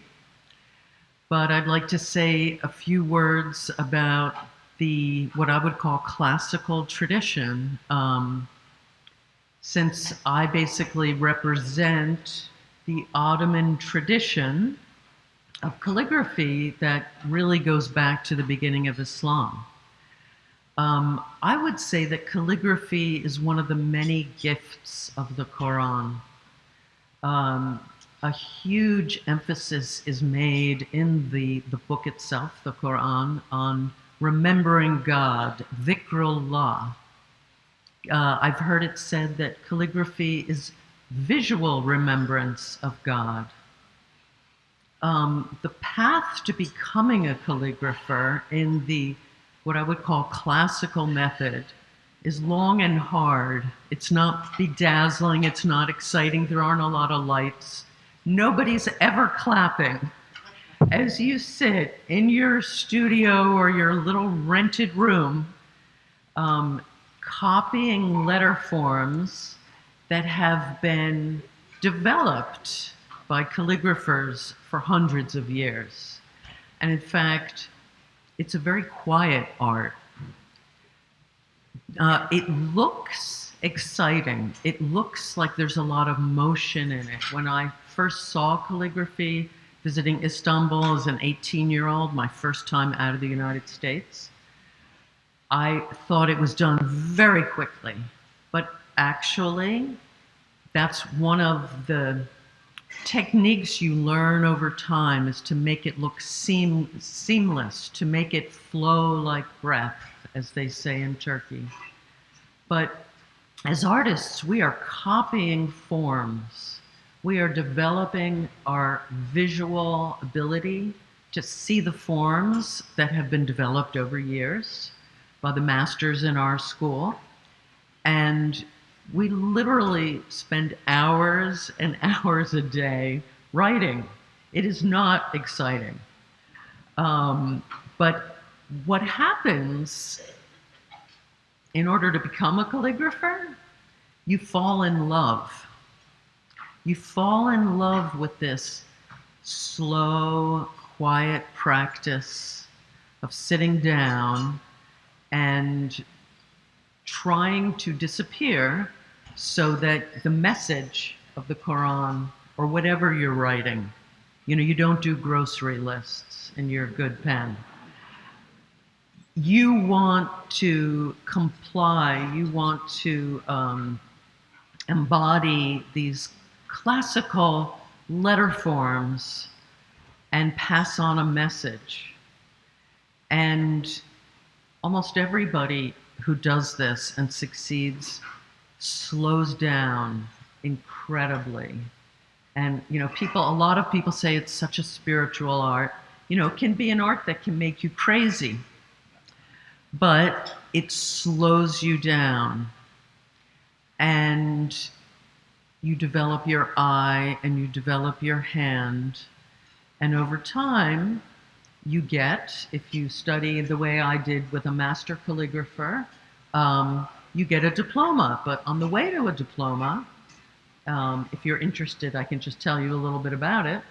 L: But I'd like to say a few words about what I would call classical tradition. Since I basically represent the Ottoman tradition of calligraphy that really goes back to the beginning of Islam. I would say that calligraphy is one of the many gifts of the Quran. A huge emphasis is made in the book itself, the Quran, on remembering God, dhikrullah. I've heard it said that calligraphy is visual remembrance of God. The path to becoming a calligrapher in what I would call classical method is long and hard. It's not bedazzling, it's not exciting, there aren't a lot of lights. Nobody's ever clapping. As you sit in your studio or your little rented room, copying letter forms that have been developed by calligraphers for hundreds of years. And in fact, it's a very quiet art. It looks exciting. It looks like there's a lot of motion in it. When I first saw calligraphy, visiting Istanbul as an 18-year-old, my first time out of the United States, I thought it was done very quickly. But actually, that's one of the techniques you learn over time, is to make it look seamless, to make it flow like breath, as they say in Turkey. But as artists, we are copying forms. We are developing our visual ability to see the forms that have been developed over years by the masters in our school. And we literally spend hours and hours a day writing. It is not exciting. But what happens in order to become a calligrapher, you fall in love. You fall in love with this slow, quiet practice of sitting down and trying to disappear so that the message of the Quran, or whatever you're writing, you don't do grocery lists in your good pen. You want to comply, you want to embody these classical letter forms and pass on a message. And almost everybody who does this and succeeds slows down incredibly. And a lot of people say it's such a spiritual art. It can be an art that can make you crazy, but it slows you down. And you develop your eye and you develop your hand. And over time, you get, if you study the way I did with a master calligrapher, you get a diploma. But on the way to a diploma, If you're interested, I can just tell you a little bit about it.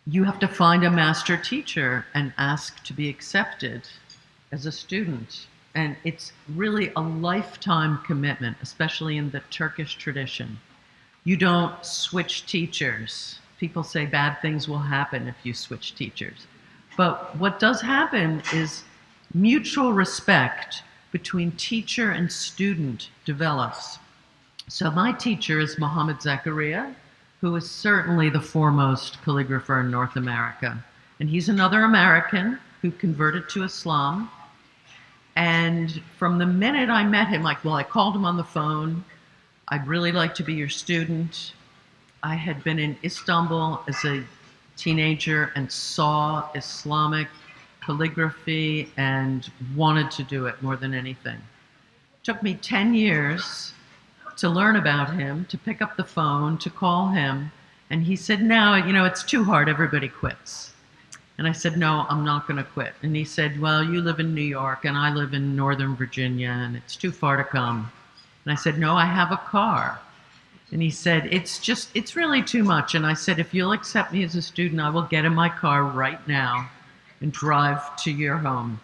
L: You have to find a master teacher and ask to be accepted as a student. And it's really a lifetime commitment, especially in the Turkish tradition. You don't switch teachers. People say bad things will happen if you switch teachers. But what does happen is mutual respect between teacher and student develops. So my teacher is Mohammed Zakaria, who is certainly the foremost calligrapher in North America. And he's another American who converted to Islam. And from the minute I met him, I called him on the phone. I'd really like to be your student. I had been in Istanbul as a teenager and saw Islamic calligraphy and wanted to do it more than anything. It took me 10 years to learn about him, to pick up the phone, to call him. And he said, no, it's too hard, everybody quits. And I said, no, I'm not going to quit. And he said, well, you live in New York and I live in Northern Virginia and it's too far to come. And I said, no, I have a car. And he said, it's really too much. And I said, if you'll accept me as a student, I will get in my car right now and drive to your home.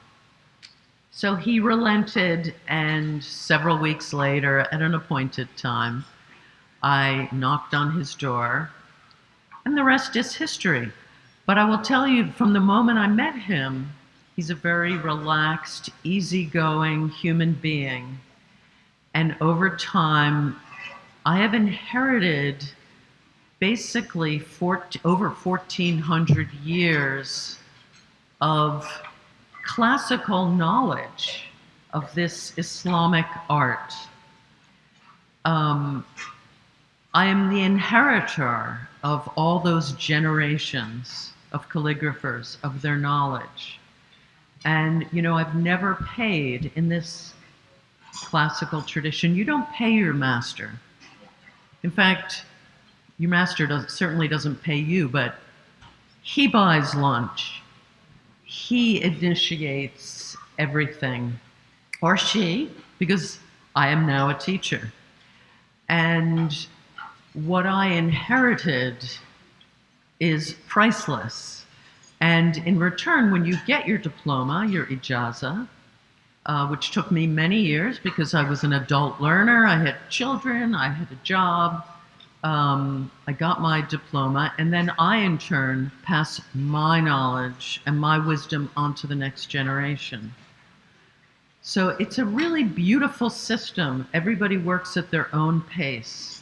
L: So he relented, and several weeks later, at an appointed time, I knocked on his door, and the rest is history. But I will tell you, from the moment I met him, he's a very relaxed, easygoing human being. And over time, I have inherited basically over 1,400 years of classical knowledge of this Islamic art. I am the inheritor of all those generations of calligraphers, of their knowledge. And, I've never paid in this classical tradition. You don't pay your master. In fact, your master certainly doesn't pay you, but he buys lunch. He initiates everything, or she, because I am now a teacher. And what I inherited is priceless. And in return, when you get your diploma, your ijaza, which took me many years because I was an adult learner, I had children, I had a job, I got my diploma, and then I, in turn, pass my knowledge and my wisdom onto the next generation. So it's a really beautiful system. Everybody works at their own pace.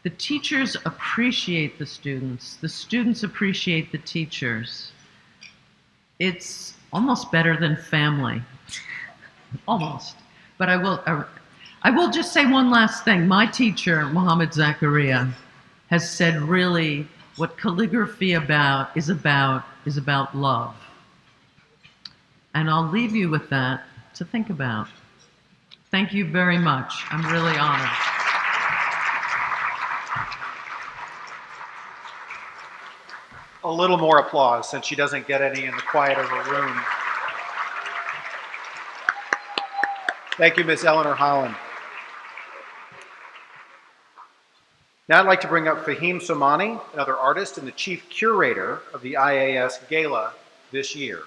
L: The teachers appreciate the students appreciate the teachers. It's almost better than family. Almost. But I will just say one last thing. My teacher, Mohammed Zakaria, has said really what calligraphy is about love. And I'll leave you with that to think about. Thank you very much. I'm really honored.
J: A little more applause since she doesn't get any in the quiet of her room. Thank you, Ms. Eleanor Holland. Now I'd like to bring up Fahim Somani, another artist and the chief curator of the IAS Gala this year.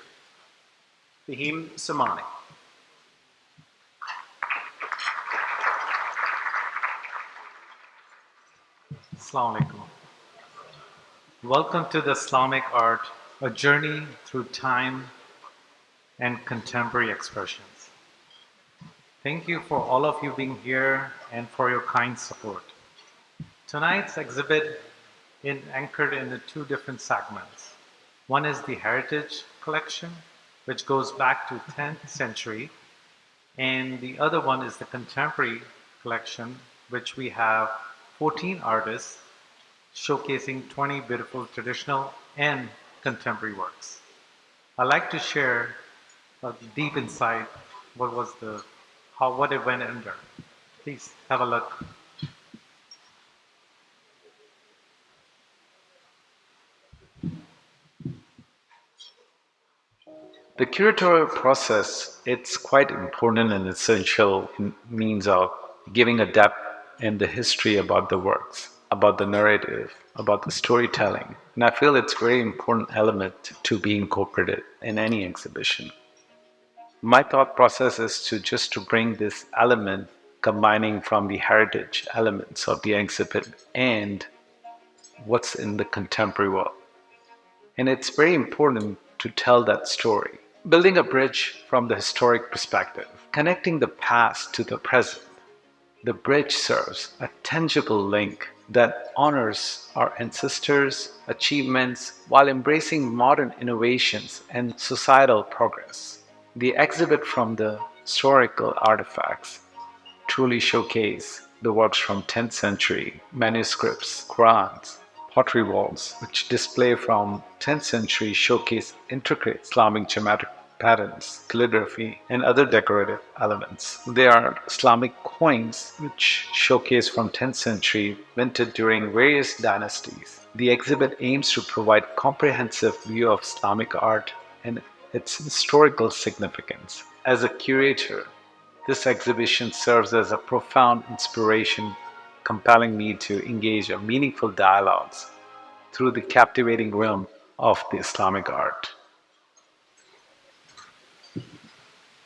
J: Fahim Somani.
O: Assalamu alaikum. Welcome to the Islamic art, a journey through time and contemporary expressions. Thank you for all of you being here and for your kind support. Tonight's exhibit is anchored in the two different segments. One is the Heritage Collection, which goes back to 10th century, and the other one is the Contemporary Collection, which we have 14 artists showcasing 20 beautiful traditional and contemporary works. I'd like to share a deep insight what it went under. Please have a look.
P: The curatorial process, it's quite important and essential in means of giving a depth
Q: and the history about the works, about the narrative, about the storytelling. And I feel it's a very important element to be incorporated in any exhibition. My thought process is to bring this element combining from the heritage elements of the exhibit and what's in the contemporary world. And it's very important to tell that story. Building a bridge from the historic perspective, connecting the past to the present. The bridge serves a tangible link that honors our ancestors' achievements while embracing modern innovations and societal progress. The exhibit from the historical artifacts truly showcase the works from 10th century manuscripts, Qurans, pottery walls, which display from 10th century showcase intricate Islamic geometric patterns, calligraphy, and other decorative elements. There are Islamic coins which showcase from 10th century minted during various dynasties. The exhibit aims to provide comprehensive view of Islamic art and its historical significance. As a curator, this exhibition serves as a profound inspiration, compelling me to engage in meaningful dialogues through the captivating realm of the Islamic art.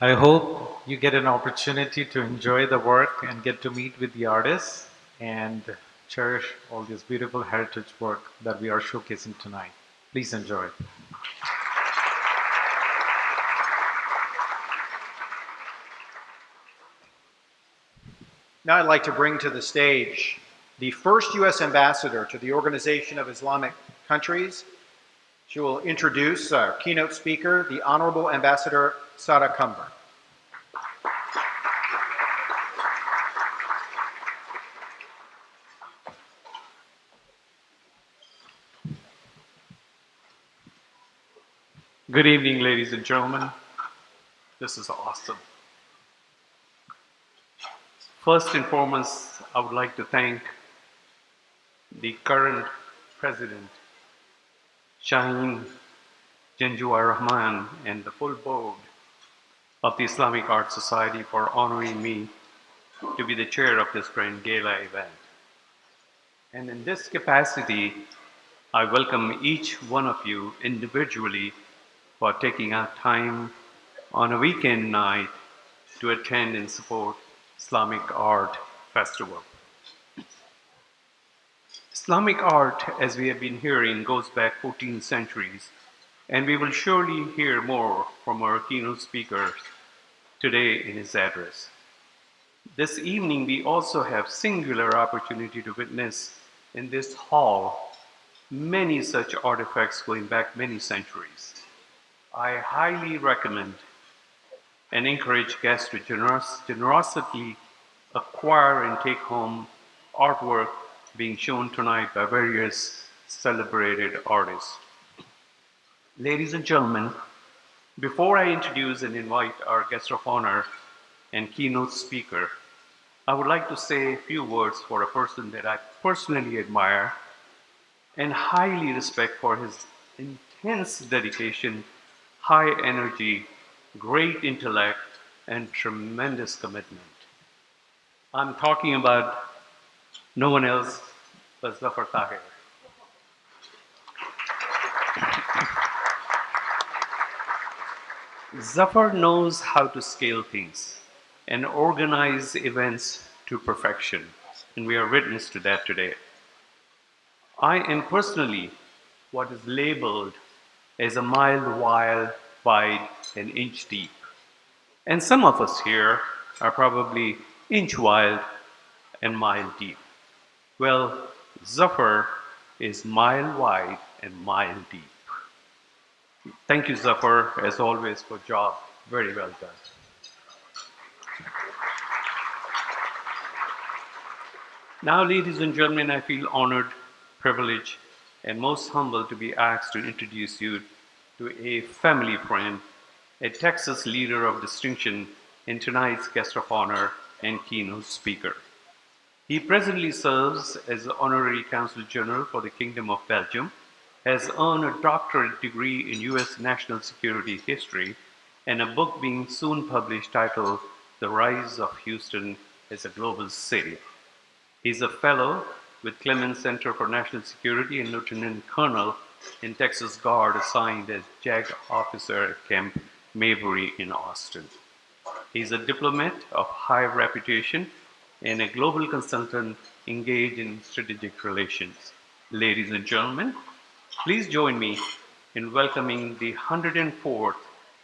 O: I hope you get an opportunity to enjoy the work and get to meet with the artists and cherish all this beautiful heritage work that we are showcasing tonight. Please enjoy.
J: Now I'd like to bring to the stage the first U.S. ambassador to the Organization of Islamic Countries. She will introduce our keynote speaker, the Honorable Ambassador Sarah Cumber.
R: Good evening, ladies and gentlemen. This is awesome. First and foremost, I would like to thank the current president, Shaheen Janjua Rahman, and the full board of the Islamic Art Society for honoring me to be the chair of this grand gala event. And in this capacity, I welcome each one of you individually for taking out time on a weekend night to attend and support Islamic Art Festival. Islamic art, as we have been hearing, goes back 14 centuries, and we will surely hear more from our keynote speaker today in his address. This evening, we also have singular opportunity to witness in this hall many such artifacts going back many centuries. I highly recommend and encourage guests to generosity acquire and take home artwork being shown tonight by various celebrated artists. Ladies and gentlemen, before I introduce and invite our guest of honor and keynote speaker, I would like to say a few words for a person that I personally admire and highly respect for his intense dedication, high energy, great intellect, and tremendous commitment. I'm talking about no one else but Zafar Tahir. Zafar knows how to scale things and organize events to perfection, and we are witness to that today. I am personally what is labeled as a mile wide and inch deep. And some of us here are probably inch wide and mile deep. Well, Zafar is mile wide and mile deep. Thank you, Zafar, as always, for a job very well done. Now, ladies and gentlemen, I feel honored, privileged, and most humbled to be asked to introduce you to a family friend, a Texas leader of distinction, and tonight's guest of honor and keynote speaker. He presently serves as the Honorary Consul General for the Kingdom of Belgium, has earned a doctorate degree in U.S. national security history, and a book being soon published titled The Rise of Houston as a Global City. He's a fellow with Clemens Center for National Security and Lieutenant Colonel in Texas Guard assigned as JAG officer at Camp Maybury in Austin. He's a diplomat of high reputation and a global consultant engaged in strategic relations. Ladies and gentlemen, please join me in welcoming the 104th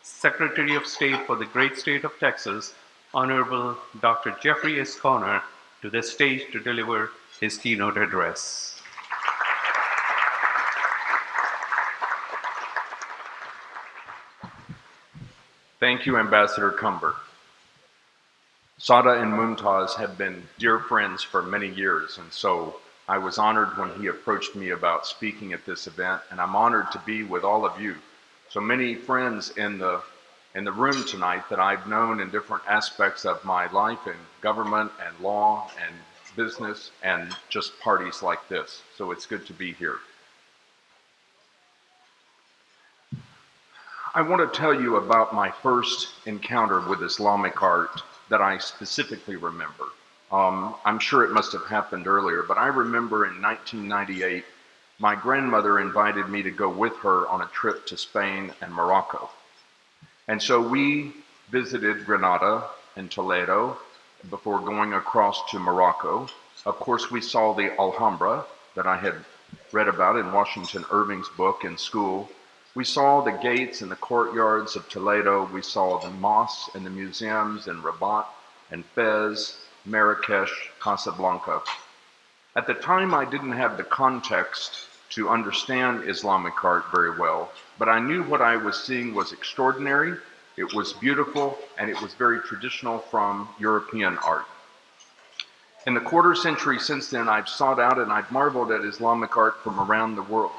R: Secretary of State for the great state of Texas, Honorable Dr. Jeffrey S. Conner, to the stage to deliver his keynote address.
S: Thank you, Ambassador Cumber. Sada and Mumtaz have been dear friends for many years, and so I was honored when he approached me about speaking at this event, and I'm honored to be with all of you. So many friends in the room tonight that I've known in different aspects of my life in government and law and business and just parties like this. So it's good to be here. I want to tell you about my first encounter with Islamic art that I specifically remember. I'm sure it must have happened earlier, but I remember in 1998, my grandmother invited me to go with her on a trip to Spain and Morocco. And so we visited Granada and Toledo before going across to Morocco. Of course, we saw the Alhambra that I had read about in Washington Irving's book in school. We saw the gates and the courtyards of Toledo. We saw the mosques and the museums in Rabat and Fez, Marrakesh, Casablanca. At the time, I didn't have the context to understand Islamic art very well, but I knew what I was seeing was extraordinary, it was beautiful, and it was very traditional from European art. In the quarter century since then, I've sought out and I've marveled at Islamic art from around the world.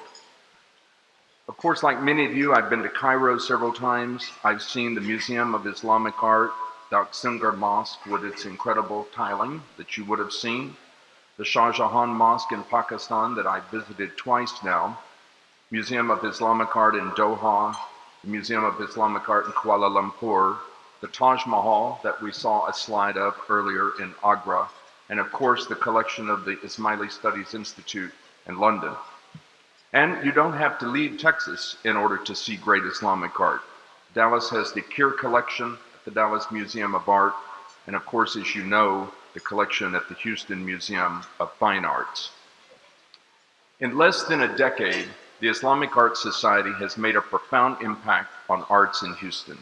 S: Of course, like many of you, I've been to Cairo several times. I've seen the Museum of Islamic Art, the Aqsa Mosque with its incredible tiling that you would have seen, the Shah Jahan Mosque in Pakistan that I've visited twice now, Museum of Islamic Art in Doha, the Museum of Islamic Art in Kuala Lumpur, the Taj Mahal that we saw a slide of earlier in Agra, and of course the collection of the Ismaili Studies Institute in London. And you don't have to leave Texas in order to see great Islamic art. Dallas has the Keir collection at the Dallas Museum of Art, and of course, as you know, the collection at the Houston Museum of Fine Arts. In less than a decade, the Islamic Art Society has made a profound impact on arts in Houston.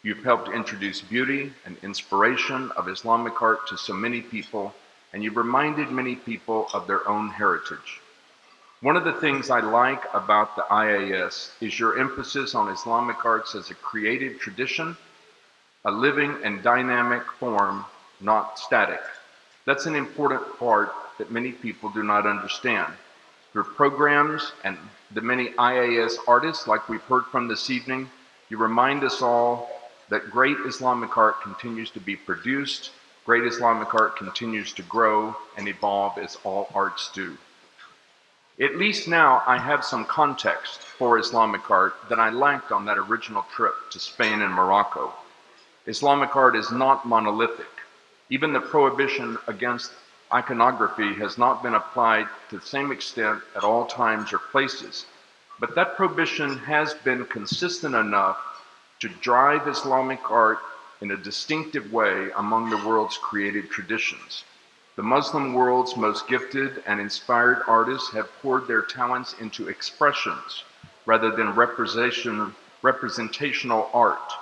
S: You've helped introduce beauty and inspiration of Islamic art to so many people, and you've reminded many people of their own heritage. One of the things I like about the IAS is your emphasis on Islamic arts as a creative tradition, a living and dynamic form, not static. That's an important part that many people do not understand. Your programs and the many IAS artists, like we've heard from this evening, you remind us all that great Islamic art continues to be produced, great Islamic art continues to grow and evolve as all arts do. At least now I have some context for Islamic art that I lacked on that original trip to Spain and Morocco. Islamic art is not monolithic. Even the prohibition against iconography has not been applied to the same extent at all times or places. But that prohibition has been consistent enough to drive Islamic art in a distinctive way among the world's creative traditions. The Muslim world's most gifted and inspired artists have poured their talents into expressions rather than representational art.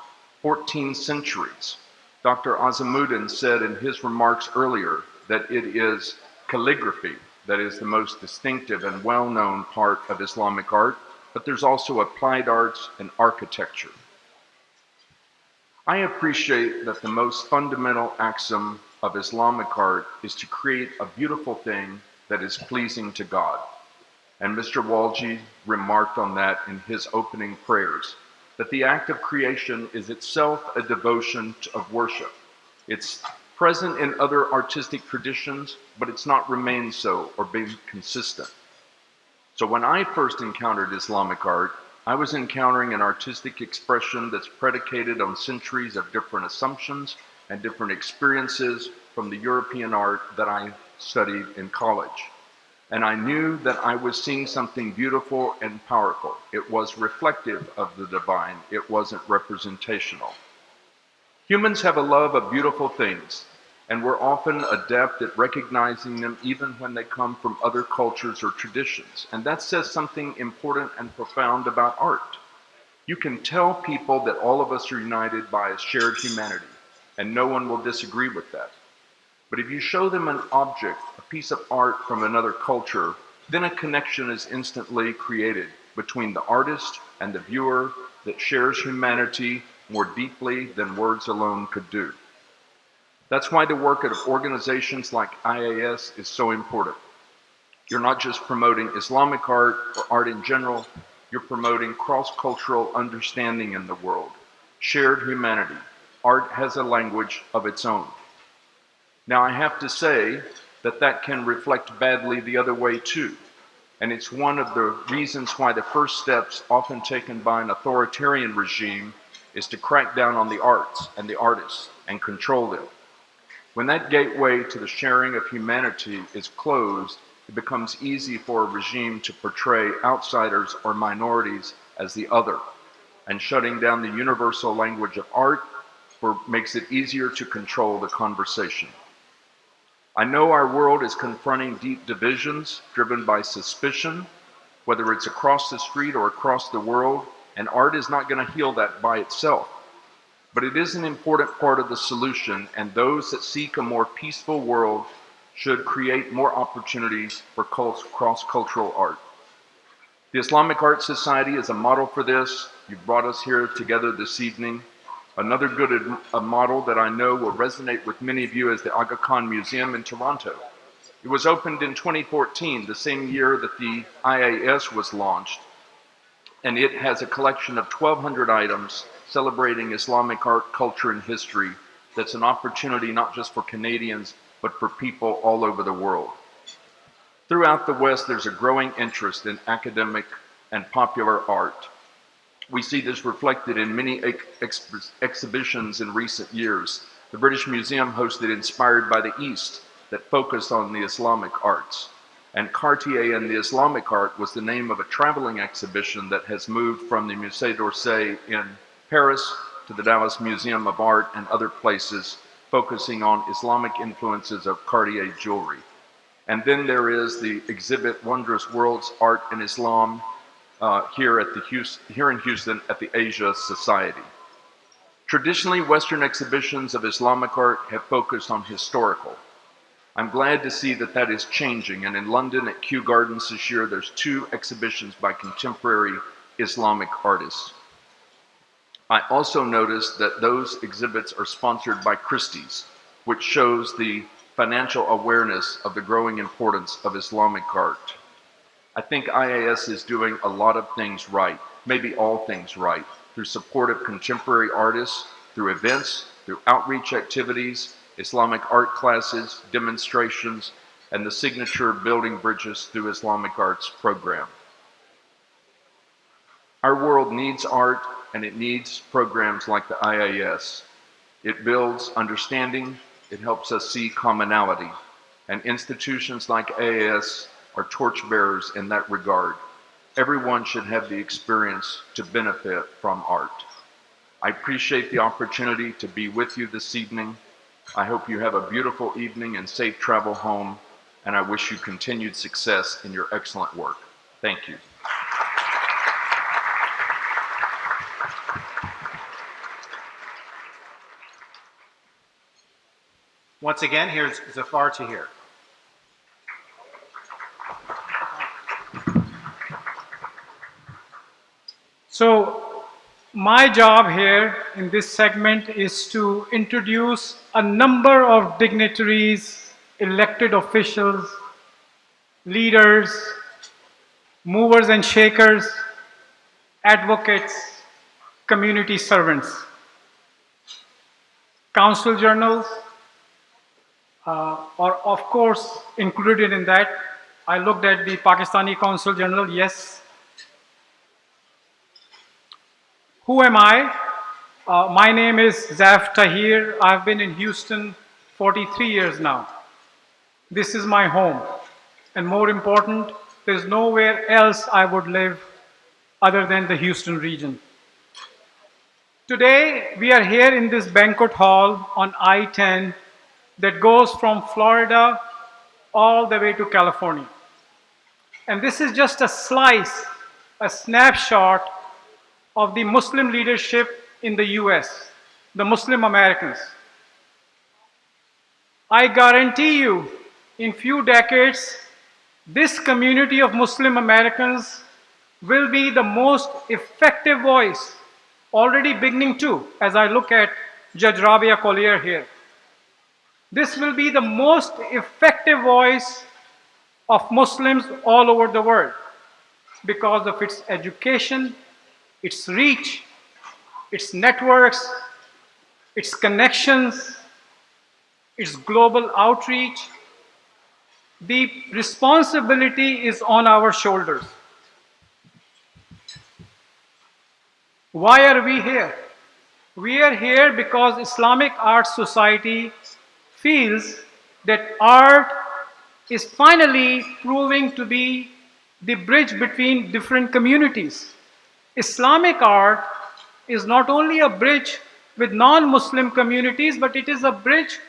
S: 14 centuries. Dr. Azimuddin said in his remarks earlier that it is calligraphy that is the most distinctive and well-known part of Islamic art, but there's also applied arts and architecture. I appreciate that the most fundamental axiom of Islamic art is to create a beautiful thing that is pleasing to God. And Mr. Walji remarked on that in his opening prayers, that the act of creation is itself a devotion of worship. It's present in other artistic traditions, but it's not remained so or been consistent. So when I first encountered Islamic art, I was encountering an artistic expression that's predicated on centuries of different assumptions and different experiences from the European art that I studied in college. And I knew that I was seeing something beautiful and powerful. It was reflective of the divine. It wasn't representational. Humans have a love of beautiful things, and we're often adept at recognizing them even when they come from other cultures or traditions. And that says something important and profound about art. You can tell people that all of us are united by a shared humanity, and no one will disagree with that. But if you show them an object, a piece of art from another culture, then a connection is instantly created between the artist and the viewer that shares humanity more deeply than words alone could do. That's why the work of organizations like IAS is so important. You're not just promoting Islamic art or art in general, you're promoting cross-cultural understanding in the world, shared humanity. Art has a language of its own. Now, I have to say that that can reflect badly the other way too. And it's one of the reasons why the first steps often taken by an authoritarian regime is to crack down on the arts and the artists and control them. When that gateway to the sharing of humanity is closed, it becomes easy for a regime to portray outsiders or minorities as the other. And shutting down the universal language of art makes it easier to control the conversation. I know our world is confronting deep divisions driven by suspicion, whether it's across the street or across the world, and art is not going to heal that by itself. But it is an important part of the solution, and those that seek a more peaceful world should create more opportunities for cross-cultural art. The Islamic Art Society is a model for this. You've brought us here together this evening. Another good model that I know will resonate with many of you is the Aga Khan Museum in Toronto. It was opened in 2014, the same year that the IAS was launched, and it has a collection of 1,200 items celebrating Islamic art, culture, and history that's an opportunity not just for Canadians, but for people all over the world. Throughout the West, there's a growing interest in academic and popular art. We see this reflected in many exhibitions in recent years. The British Museum hosted Inspired by the East that focused on the Islamic arts. And Cartier and the Islamic art was the name of a traveling exhibition that has moved from the Musée d'Orsay in Paris to the Dallas Museum of Art and other places, focusing on Islamic influences of Cartier jewelry. And then there is the exhibit Wondrous Worlds, Art and Islam, here in Houston at the Asia Society. Traditionally, Western exhibitions of Islamic art have focused on historical. I'm glad to see that that is changing, and in London at Kew Gardens this year, there's 2 exhibitions by contemporary Islamic artists. I also noticed that those exhibits are sponsored by Christie's, which shows the financial awareness of the growing importance of Islamic art. I think IAS is doing a lot of things right, maybe all things right, through support of contemporary artists, through events, through outreach activities, Islamic art classes, demonstrations, and the signature Building Bridges Through Islamic Arts program. Our world needs art, and it needs programs like the IAS. It builds understanding, it helps us see commonality, and institutions like IAS are torchbearers in that regard. Everyone should have the experience to benefit from art. I appreciate the opportunity to be with you this evening. I hope you have a beautiful evening and safe travel home, and I wish you continued success in your excellent work. Thank you.
J: Once again, here's Zafar Tahir.
E: So my job here in this segment is to introduce a number of dignitaries, elected officials, leaders, movers and shakers, advocates, community servants. Council journals are of course included in that. I looked at the Pakistani Council Journal, yes. Who am I? My name is Zaf Tahir. I've been in Houston 43 years now. This is my home. And more important, there's nowhere else I would live other than the Houston region. Today, we are here in this banquet hall on I-10 that goes from Florida all the way to California. And this is just a slice, a snapshot of the Muslim leadership in the US, the Muslim Americans. I guarantee you, in few decades, this community of Muslim Americans will be the most effective voice, already beginning to, as I look at Judge Rabia Collier here. This will be the most effective voice of Muslims all over the world because of its education, its reach, its networks, its connections, its global outreach. The responsibility is on our shoulders. Why are we here? We are here because Islamic Art Society feels that art is finally proving to be the bridge between different communities. Islamic art is not only a bridge with non-Muslim communities, but it is a bridge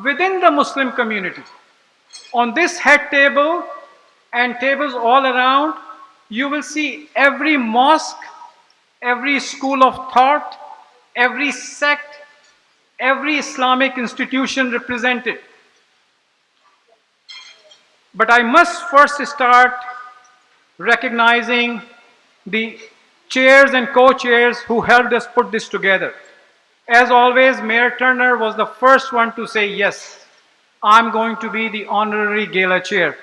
E: within the Muslim community. On this head table and tables all around, you will see every mosque, every school of thought, every sect, every Islamic institution represented. But I must first start recognizing the chairs and co-chairs who helped us put this together. As always, Mayor Turner was the first one to say, yes, I'm going to be the honorary Gala chair.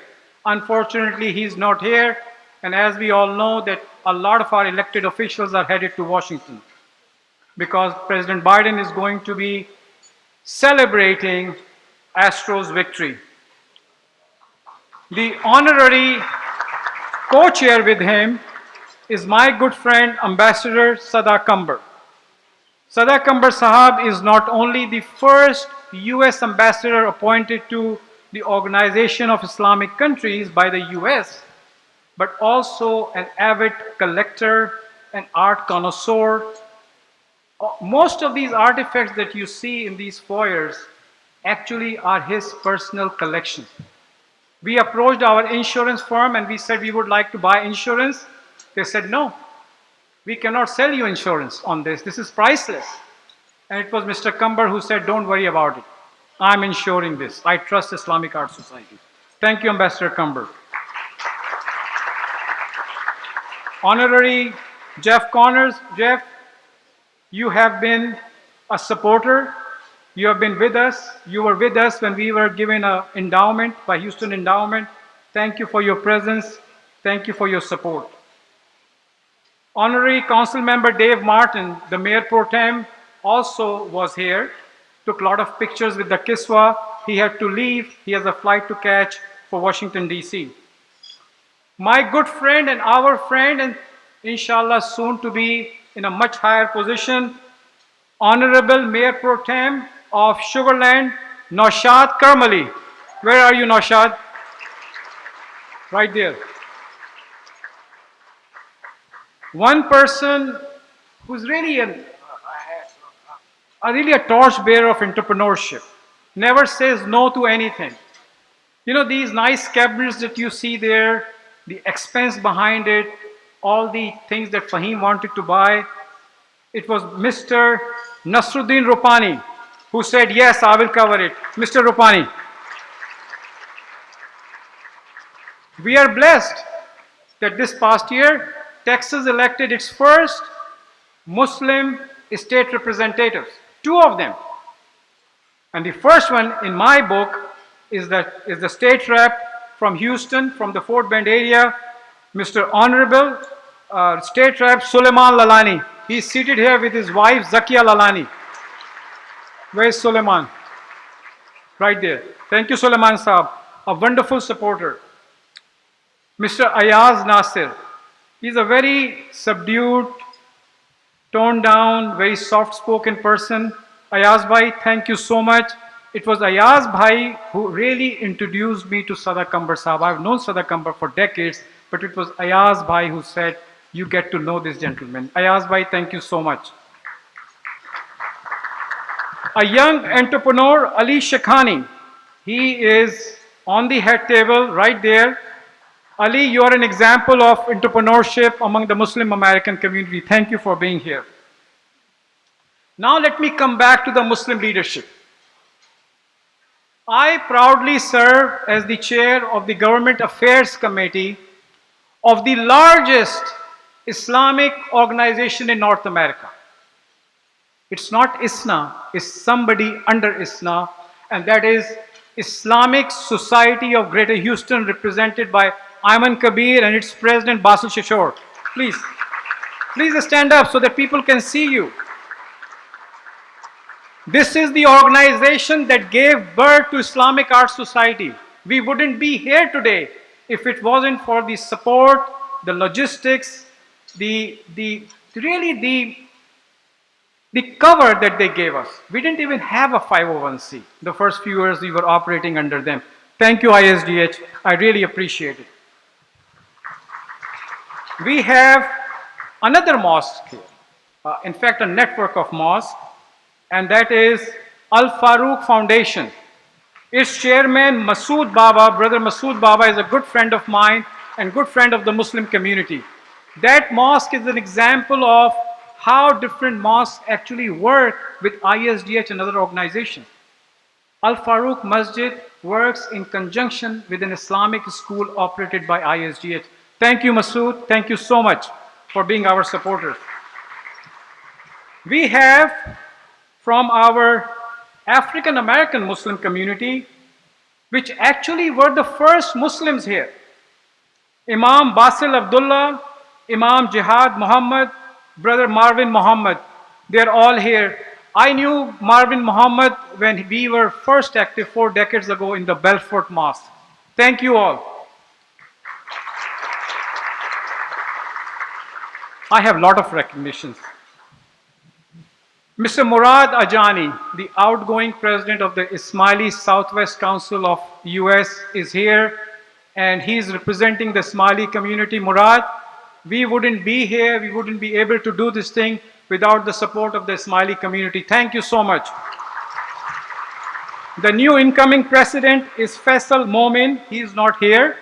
E: Unfortunately, he's not here, and as we all know that a lot of our elected officials are headed to Washington because President Biden is going to be celebrating Astros' victory. The honorary co-chair with him is my good friend, Ambassador Sada Kambar. Sada Kambar Sahab is not only the first US ambassador appointed to the Organization of Islamic Countries by the US, but also an avid collector, an art connoisseur. Most of these artifacts that you see in these foyers actually are his personal collection. We approached our insurance firm and we said we would like to buy insurance. They said, no, we cannot sell you insurance on this. This is priceless. And it was Mr. Kambar who said, don't worry about it. I'm insuring this. I trust Islamic Art Society. Thank you, Ambassador Kambar. Honorary Jeff Connors. Jeff, you have been a supporter. You have been with us. You were with us when we were given an endowment by Houston Endowment. Thank you for your presence. Thank you for your support. Honorary Council Member Dave Martin, the Mayor Pro Tem, also was here. Took a lot of pictures with the Kiswa. He had to leave. He has a flight to catch for Washington, D.C. My good friend and our friend, and inshallah soon to be in a much higher position, Honorable Mayor Pro Tem of Sugarland, Naushad Karmali. Where are you, Naushad? Right there. One person who's really a torchbearer of entrepreneurship. Never says no to anything. You know, these nice cabinets that you see there, the expense behind it, all the things that Fahim wanted to buy, it was Mr. Nasruddin Rupani who said, yes, I will cover it. Mr. Rupani. We are blessed that this past year, Texas elected its first Muslim state representatives, 2 of them. And the first one in my book is the state rep from Houston, from the Fort Bend area, Mr. Honorable State Rep Suleiman Lalani. He's seated here with his wife Zakia Lalani. Where is Suleiman? Right there. Thank you, Suleiman Saab, a wonderful supporter. Mr. Ayaz Nasir. He's a very subdued, toned down, very soft-spoken person. Ayaz bhai, thank you so much. It was Ayaz Bhai who really introduced me to Sada Kambar Sahab. I've known Sada Kambar for decades, but it was Ayaz Bhai who said, you get to know this gentleman. Ayaz Bhai, thank you so much. A young entrepreneur, Ali Shekhani. He is on the head table right there. Ali, you are an example of entrepreneurship among the Muslim American community. Thank you for being here. Now let me come back to the Muslim leadership. I proudly serve as the chair of the Government Affairs Committee of the largest Islamic organization in North America. It's not ISNA, it's somebody under ISNA, and that is Islamic Society of Greater Houston, represented by Ayman Kabir and its president Basil Shishore. Please stand up so that people can see you. This is the organization that gave birth to Islamic Art Society. We wouldn't be here today if it wasn't for the support, the logistics, the cover that they gave us. We didn't even have a 501c. The first few years we were operating under them. Thank you, ISGH. I really appreciate it. We have another mosque here. In fact, a network of mosques, and that is Al Farouk Foundation. Its chairman, Masood Baba, brother Masood Baba, is a good friend of mine and good friend of the Muslim community. That mosque is an example of how different mosques actually work with ISDH and other organizations. Al Farouk Masjid works in conjunction with an Islamic school operated by ISDH. Thank you, Masood. Thank you so much for being our supporters. We have from our African American Muslim community, which actually were the first Muslims here. Imam Basil Abdullah, Imam Jihad Muhammad, brother Marvin Muhammad, they're all here. I knew Marvin Muhammad when we were first active 4 decades ago in the Belfort Mosque. Thank you all. I have a lot of recognitions. Mr. Murad Ajani, the outgoing president of the Ismaili Southwest Council of US, is here, and he's representing the Ismaili community. Murad, we wouldn't be here, we wouldn't be able to do this thing without the support of the Ismaili community. Thank you so much. The new incoming president is Faisal Momin. He is not here.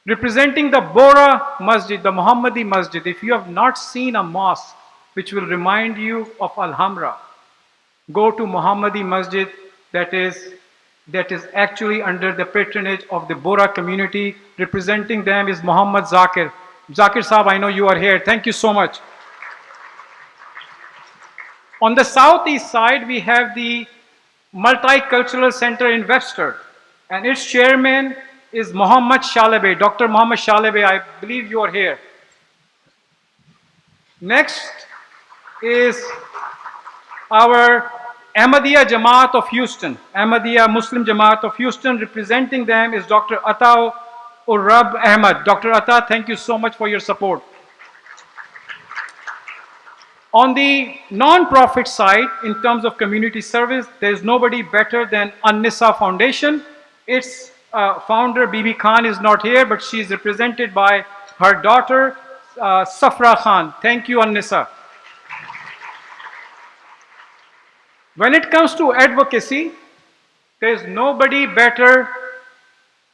E: Representing the Bora Masjid, the Muhammadi Masjid. If you have not seen a mosque which will remind you of Alhambra, go to Muhammadi Masjid that is actually under the patronage of the Bora community. Representing them is Muhammad Zakir. Zakir Saab, I know you are here. Thank you so much. On the southeast side, we have the Multicultural Center in Webster, and its chairman is Muhammad Shalebe, Dr. Muhammad Shalebe. I believe you are here. Next is our Ahmadiyya Jamaat of Houston, Ahmadiyya Muslim Jamaat of Houston. Representing them is Dr. Atta Urrab Ahmad. Dr. Atta, thank you so much for your support. On the non-profit side, in terms of community service, there is nobody better than An-Nisa Foundation. Its founder, Bibi Khan, is not here, but she is represented by her daughter, Safra Khan. Thank you, An-Nisa. When it comes to advocacy, there is nobody better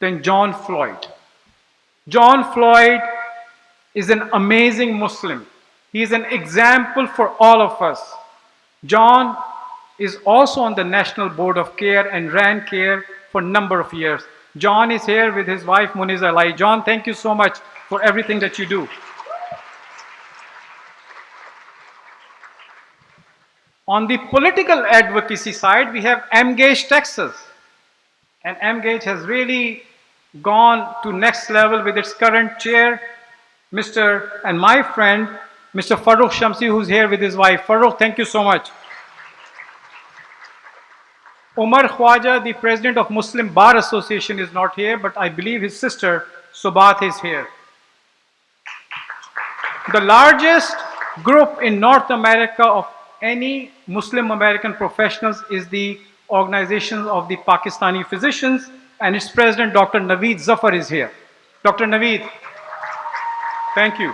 E: than John Floyd. John Floyd is an amazing Muslim. He is an example for all of us. John is also on the National Board of Care and ran CARE for a number of years. John is here with his wife Muniza Lai. John, thank you so much for everything that you do. On the political advocacy side, we have MGAGE Texas. And MGAGE has really gone to next level with its current chair, and my friend, Mr. Farooq Shamsi, who's here with his wife. Farooq, thank you so much. Umar Khwaja, the president of Muslim Bar Association, is not here, but I believe his sister, Subat, is here. The largest group in North America of any Muslim American professionals is the Organization of the Pakistani Physicians, and its president, Dr. Naveed Zafar, is here. Dr. Naveed, thank you.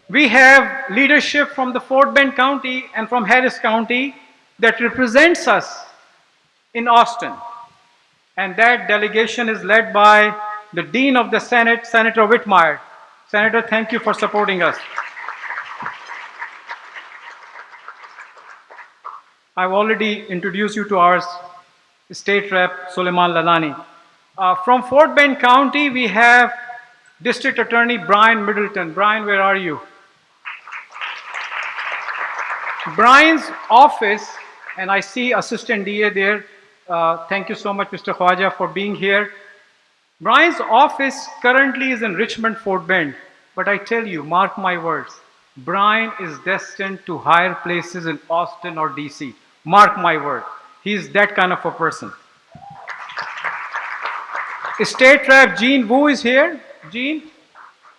E: We have leadership from the Fort Bend County and from Harris County that represents us in Austin. And that delegation is led by the Dean of the Senate, Senator Whitmire. Senator, thank you for supporting us. I've already introduced you to our State Rep, Suleiman Lalani. From Fort Bend County, we have District Attorney Brian Middleton. Brian, where are you? Brian's office, and I see Assistant DA there. Thank you so much, Mr. Khwaja, for being here. Brian's office currently is in Richmond, Fort Bend. But I tell you, mark my words, Brian is destined to higher places in Austin or DC. Mark my word. He's that kind of a person. State Rep Gene Wu is here. Gene?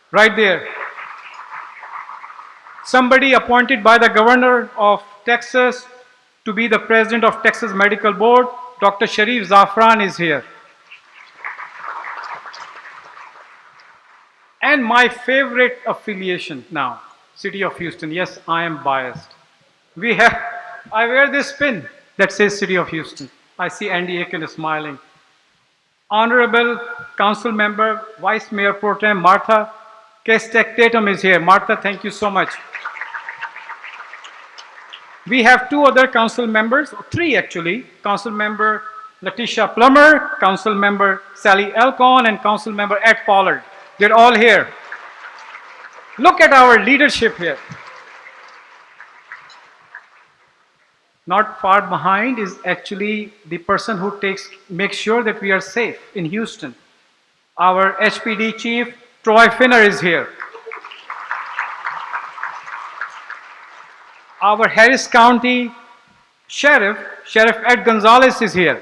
E: Right there. Somebody appointed by the governor of Texas to be the president of Texas Medical Board, Dr. Sharif Zafran, is here. And my favorite affiliation now, City of Houston. Yes, I am biased. I wear this pin that says City of Houston. I see Andy Aiken is smiling. Honorable Council Member, Vice Mayor Pro Tem Martha Kestek Tatum is here. Martha, thank you so much. We have two other council members, three actually. Council Member Letitia Plummer, Council Member Sally Elcon, and Council Member Ed Pollard. They're all here. Look at our leadership here. Not far behind is actually the person who makes sure that we are safe in Houston. Our HPD chief, Troy Finner, is here. Our Harris County Sheriff Ed Gonzalez, is here.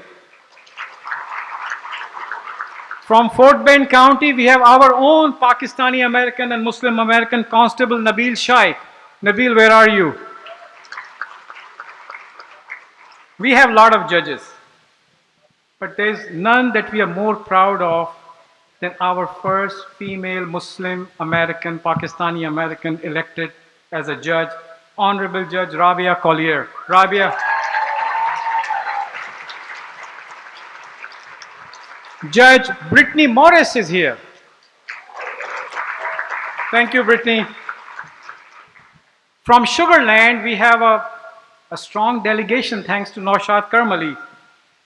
E: From Fort Bend County, we have our own Pakistani American and Muslim American Constable Nabil Shaikh. Nabil, where are you? We have a lot of judges, but there's none that we are more proud of than our first female Muslim American, Pakistani American elected as a judge, Honorable Judge Rabia Collier. Rabia. Judge Brittany Morris is here. Thank you, Brittany. From Sugar Land, we have a strong delegation thanks to Naushad Karmali.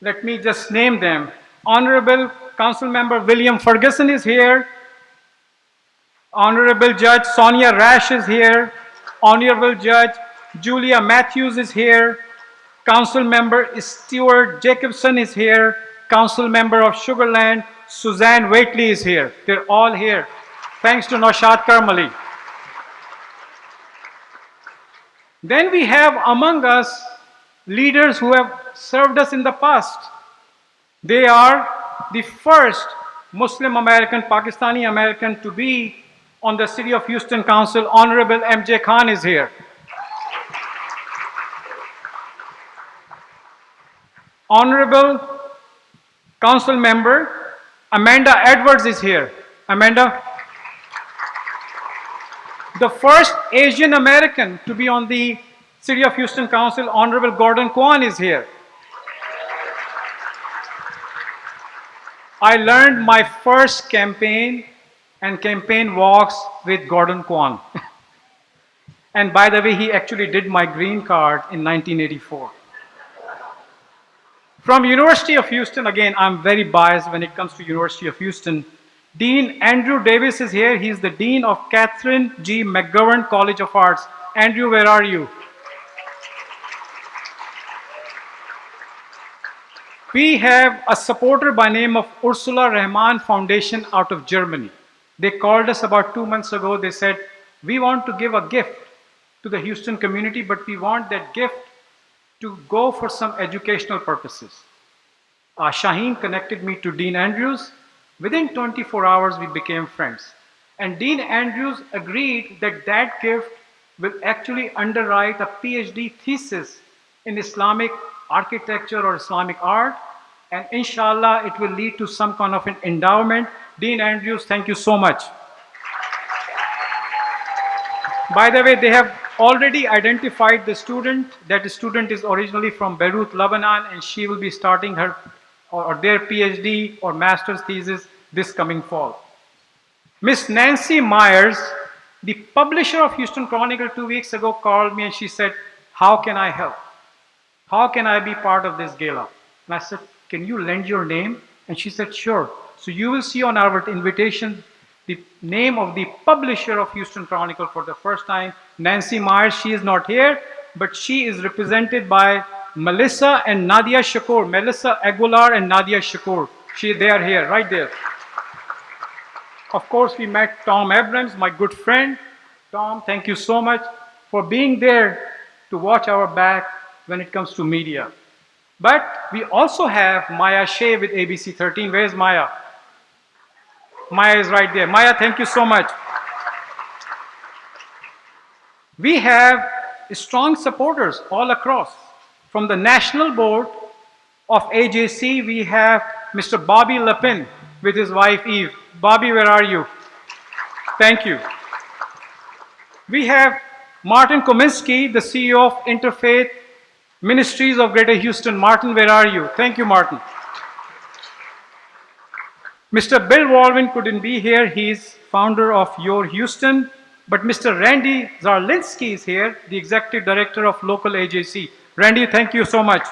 E: Let me just name them. Honorable Council Member William Ferguson is here. Honorable Judge Sonia Rash is here. Honorable Judge Julia Matthews is here. Council Member Stuart Jacobson is here. Council Member of Sugar Land, Suzanne Waitley, is here. They're all here. Thanks to Naushad Karmali. Then we have among us leaders who have served us in the past. They are the first Muslim American, Pakistani American to be on the City of Houston Council. Honorable M.J. Khan is here. Honorable Council Member Amanda Edwards is here. Amanda. The first Asian American to be on the City of Houston Council, Honorable Gordon Kwan, is here. I learned my first campaign and campaign walks with Gordon Kwan. And by the way, he actually did my green card in 1984. From University of Houston, again, I'm very biased when it comes to University of Houston. Dean Andrew Davis is here. He's the Dean of Catherine G. McGovern College of Arts. Andrew, where are you? We have a supporter by name of Ursula Rehman Foundation out of Germany. They called us about 2 months ago. They said, we want to give a gift to the Houston community, but we want that gift to go for some educational purposes. Shaheen connected me to Dean Andrews. Within 24 hours, we became friends. And Dean Andrews agreed that that gift will actually underwrite a PhD thesis in Islamic architecture or Islamic art, and inshallah it will lead to some kind of an endowment. Dean Andrews, thank you so much. By the way, they have already identified the student. That student is originally from Beirut, Lebanon, and she will be starting her or their PhD or master's thesis this coming fall. Miss Nancy Myers, the publisher of Houston Chronicle 2 weeks ago, called me and she said, "How can I help? How can I be part of this gala?" And I said, "Can you lend your name?" And she said, "Sure." So you will see on our invitation the name of the publisher of Houston Chronicle for the first time, Nancy Myers. She is not here, but she is represented by Melissa and Nadia Shakur. Melissa Aguilar and Nadia Shakur. They are here, right there. Of course, we met Tom Abrams, my good friend. Tom, thank you so much for being there to watch our back when it comes to media. But we also have Maya Shea with ABC 13. Where's Maya? Maya is right there. Maya, thank you so much. We have strong supporters all across. From the national board of AJC, we have Mr. Bobby Lepin with his wife Eve. Bobby, where are you? Thank you. We have Martin Kominsky, the CEO of Interfaith Ministries of Greater Houston. Martin, where are you? Thank you, Martin. Mr. Bill Walvin couldn't be here. He's founder of Your Houston. But Mr. Randy Zarlinski is here, the executive director of local AJC. Randy, thank you so much.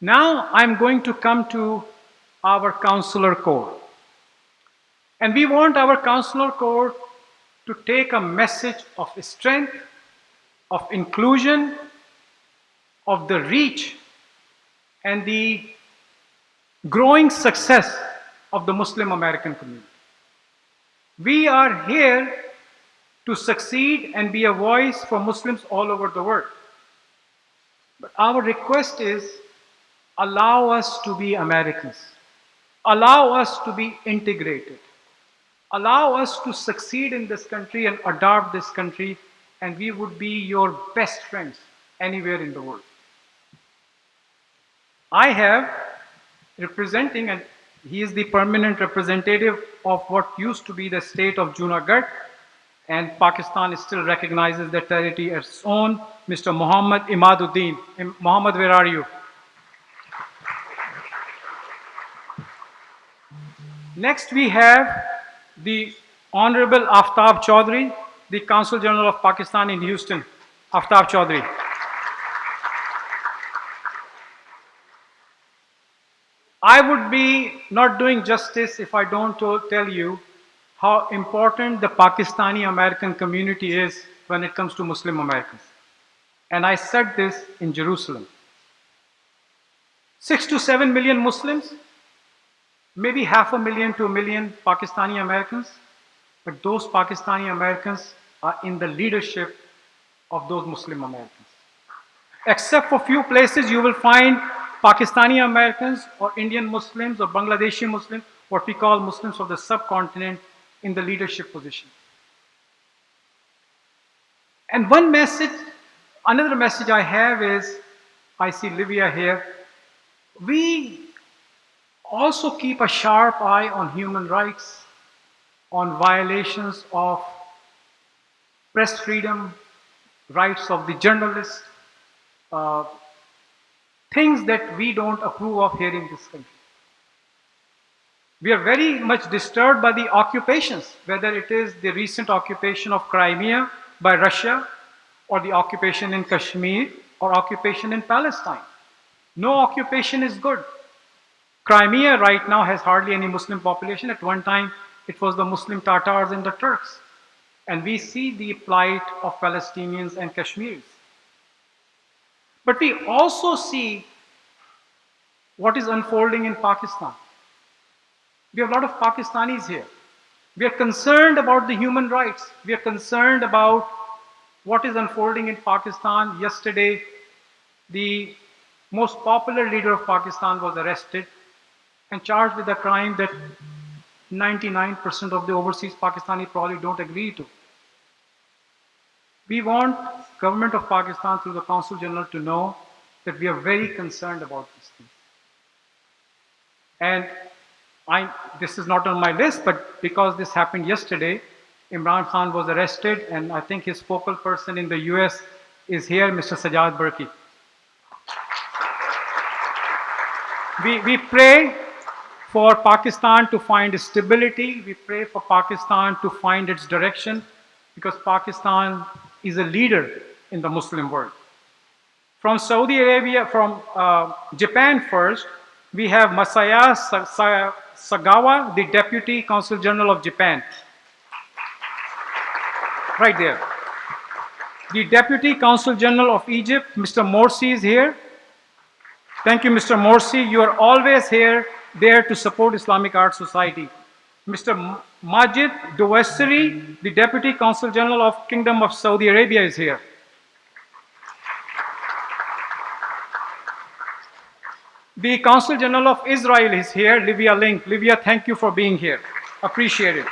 E: Now I'm going to come to our counselor corps. And we want our counselor corps to take a message of strength, of inclusion, of the reach, and the growing success of the Muslim American community. We are here to succeed and be a voice for Muslims all over the world. But our request is, allow us to be Americans. Allow us to be integrated. Allow us to succeed in this country and adopt this country, and we would be your best friends anywhere in the world. I have representing, and he is the permanent representative of what used to be the state of Junagadh, and Pakistan still recognizes that territory as its own, Mr. Muhammad Imaduddin. Muhammad, where are you? Next we have the Honorable Aftab Chaudhry, the Consul General of Pakistan in Houston. Aftab Chaudhry. I would be not doing justice if I don't tell you how important the Pakistani American community is when it comes to Muslim Americans. And I said this in Jerusalem. 6 to 7 million Muslims, maybe 500,000 to 1 million Pakistani Americans, but those Pakistani Americans are in the leadership of those Muslim Americans. Except for few places, you will find Pakistani Americans or Indian Muslims or Bangladeshi Muslims, what we call Muslims of the subcontinent, in the leadership position. And one message, another message I have is, I see Livia here, we also keep a sharp eye on human rights, on violations of press freedom, rights of the journalist, things that we don't approve of here in this country. We are very much disturbed by the occupations, whether it is the recent occupation of Crimea by Russia, or the occupation in Kashmir, or occupation in Palestine. No occupation is good. Crimea right now has hardly any Muslim population. At one time, it was the Muslim Tatars and the Turks. And we see the plight of Palestinians and Kashmiris. But we also see what is unfolding in Pakistan. We have a lot of Pakistanis here. We are concerned about the human rights. We are concerned about what is unfolding in Pakistan. Yesterday, the most popular leader of Pakistan was arrested and charged with a crime that 99% of the overseas Pakistani probably don't agree to. We want government of Pakistan through the Consul General to know that we are very concerned about this thing. And this is not on my list, but because this happened yesterday, Imran Khan was arrested, and I think his focal person in the US is here, Mr. Sajjad Burki. We pray for Pakistan to find stability. We pray for Pakistan to find its direction, because Pakistan is a leader in the Muslim world. From Saudi Arabia, from Japan first, we have Masaya Sagawa, the Deputy Consul General of Japan. Right there. The Deputy Consul General of Egypt, Mr. Morsi, is here. Thank you, Mr. Morsi. You are always there to support Islamic Art Society. Mr. Majid Dowesari, the Deputy Consul General of Kingdom of Saudi Arabia, is here. The Consul General of Israel is here, Livia Link. Livia, thank you for being here. Appreciate it.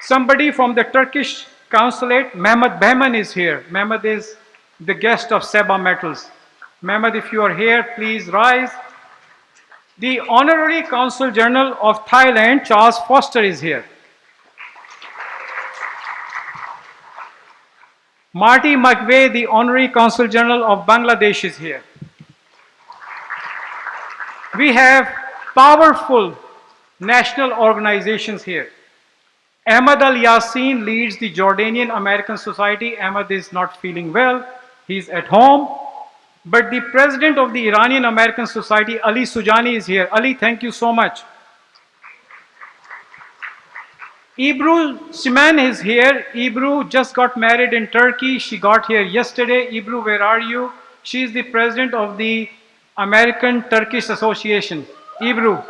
E: Somebody from the Turkish Consulate, Mehmet Behman, is here. Mehmet is the guest of Seba Metals. Mehmet, if you are here, please rise. The Honorary Consul General of Thailand, Charles Foster, is here. Marty McVeigh, the Honorary Consul General of Bangladesh, is here. We have powerful national organizations here. Ahmad Al Yassin leads the Jordanian American Society. Ahmad is not feeling well. He's at home. But the president of the Iranian American Society, Ali Sujani, is here. Ali, thank you so much. Ebru Siman is here. Ebru just got married in Turkey. She got here yesterday. Ebru, where are you? She is the president of the American Turkish Association. Ebru.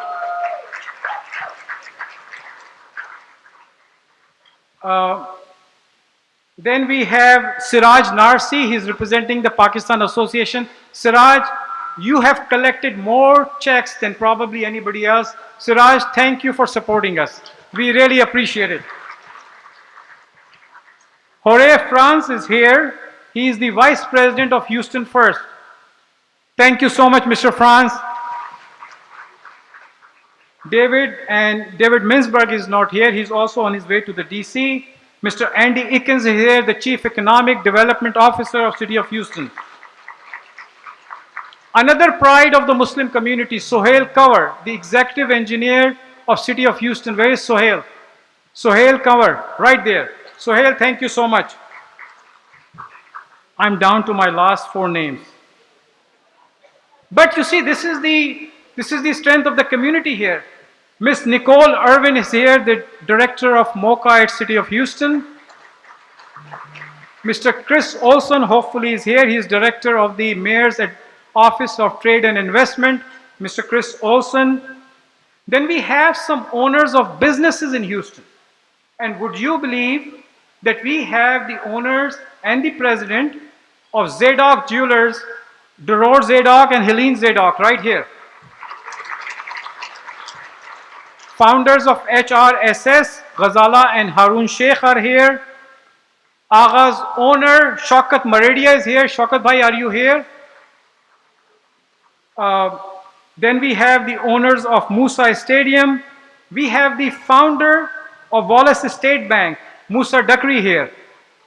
E: Then we have Siraj Narsi. He's representing the Pakistan Association. Siraj, you have collected more checks than probably anybody else. Siraj, thank you for supporting us. We really appreciate it. Jorge France is here. He is the Vice President of Houston First. Thank you so much, Mr. France. David Mintzberg is not here. He's also on his way to the DC. Mr. Andy Ickens is here, the Chief Economic Development Officer of City of Houston. Another pride of the Muslim community, Sohail Kanwar, the Executive Engineer of City of Houston. Where is Sohail? Sohail Kanwar, right there. Sohail, thank you so much. I'm down to my last 4 names. But you see, this is the strength of the community here. Miss Nicole Irvin is here, the Director of MOCA at City of Houston. Mr. Chris Olson hopefully is here. He is Director of the Mayor's Office of Trade and Investment. Mr. Chris Olson. Then we have some owners of businesses in Houston. And would you believe that we have the owners and the president of Zadok Jewelers, Doror Zadok and Helene Zadok, right here. Founders of HRSS, Ghazala and Harun Sheikh are here. Agha's owner, Shaukat Maradia, is here. Shaukat Bhai, are you here? Then we have the owners of Musa Stadium. We have the founder of Wallace State Bank, Musa Dakri, here.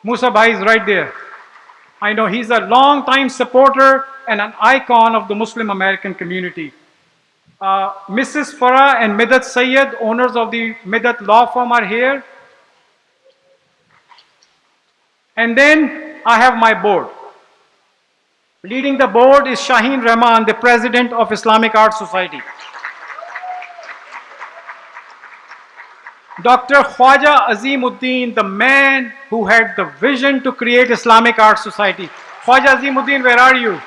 E: Musa Bhai is right there. I know he's a long-time supporter and an icon of the Muslim American community. Mrs. Farah and Midat Sayyed, owners of the Midat Law Firm, are here. And then I have my board. Leading the board is Shaheen Rahman, the president of Islamic Art Society. Dr. Khwaja Azimuddin, the man who had the vision to create Islamic Art Society. Khwaja Azimuddin, where are you?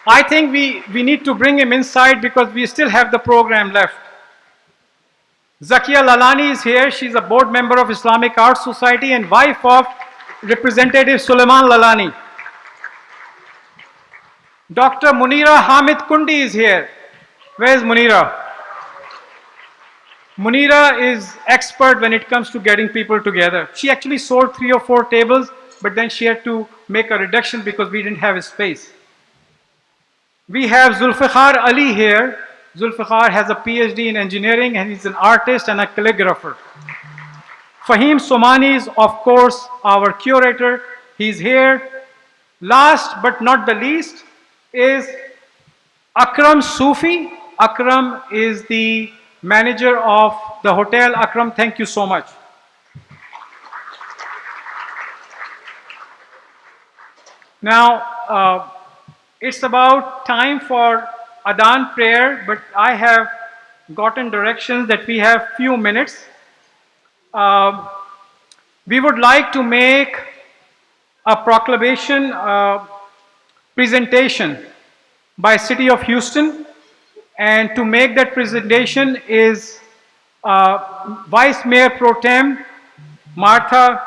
E: I think we need to bring him inside because we still have the program left. Zakia Lalani is here. She's a board member of Islamic Art Society and wife of Representative Suleiman Lalani. Dr. Munira Hamid Kundi is here. Where's Munira? Munira is expert when it comes to getting people together. She actually sold 3 or 4 tables, but then she had to make a reduction because we didn't have a space. We have Zulfiqar Ali here. Zulfiqar has a PhD in engineering and he's an artist and a calligrapher. Fahim Somani is, of course, our curator. He's here. Last but not the least is Akram Sufi. Akram is the manager of the hotel. Akram, thank you so much. Now, it's about time for Adhan prayer, but I have gotten directions that we have few minutes. We would like to make a proclamation presentation by City of Houston, and to make that presentation is Vice Mayor Pro Tem Martha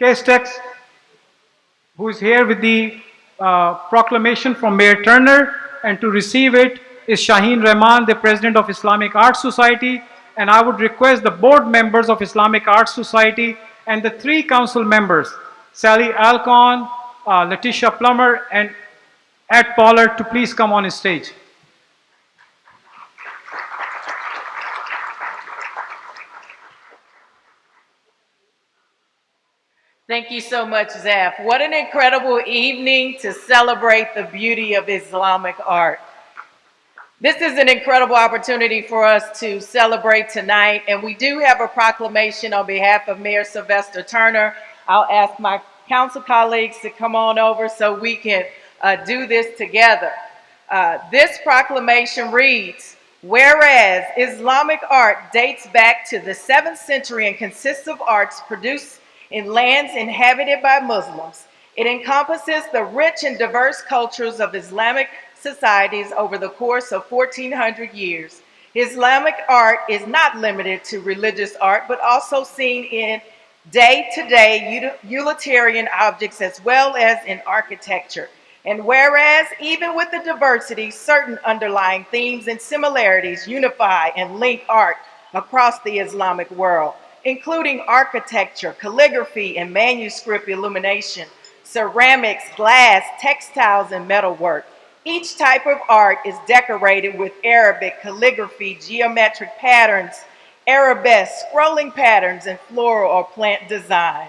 E: Castex, who is here with the proclamation from Mayor Turner, and to receive it is Shaheen Rahman, the President of Islamic Arts Society, and I would request the board members of Islamic Arts Society and the 3 council members, Sally Alcon, Letitia Plummer, and Ed Pollard, to please come on stage.
U: Thank you so much, Zaf. What an incredible evening to celebrate the beauty of Islamic art. This is an incredible opportunity for us to celebrate tonight, and we do have a proclamation on behalf of Mayor Sylvester Turner. I'll ask my council colleagues to come on over so we can do this together. This proclamation reads, whereas Islamic art dates back to the 7th century and consists of arts produced in lands inhabited by Muslims, it encompasses the rich and diverse cultures of Islamic societies over the course of 1400 years. Islamic art is not limited to religious art, but also seen in day-to-day utilitarian objects as well as in architecture. And whereas, even with the diversity, certain underlying themes and similarities unify and link art across the Islamic world, including architecture, calligraphy, and manuscript illumination, ceramics, glass, textiles, and metalwork. Each type of art is decorated with Arabic calligraphy, geometric patterns, arabesque, scrolling patterns, and floral or plant design.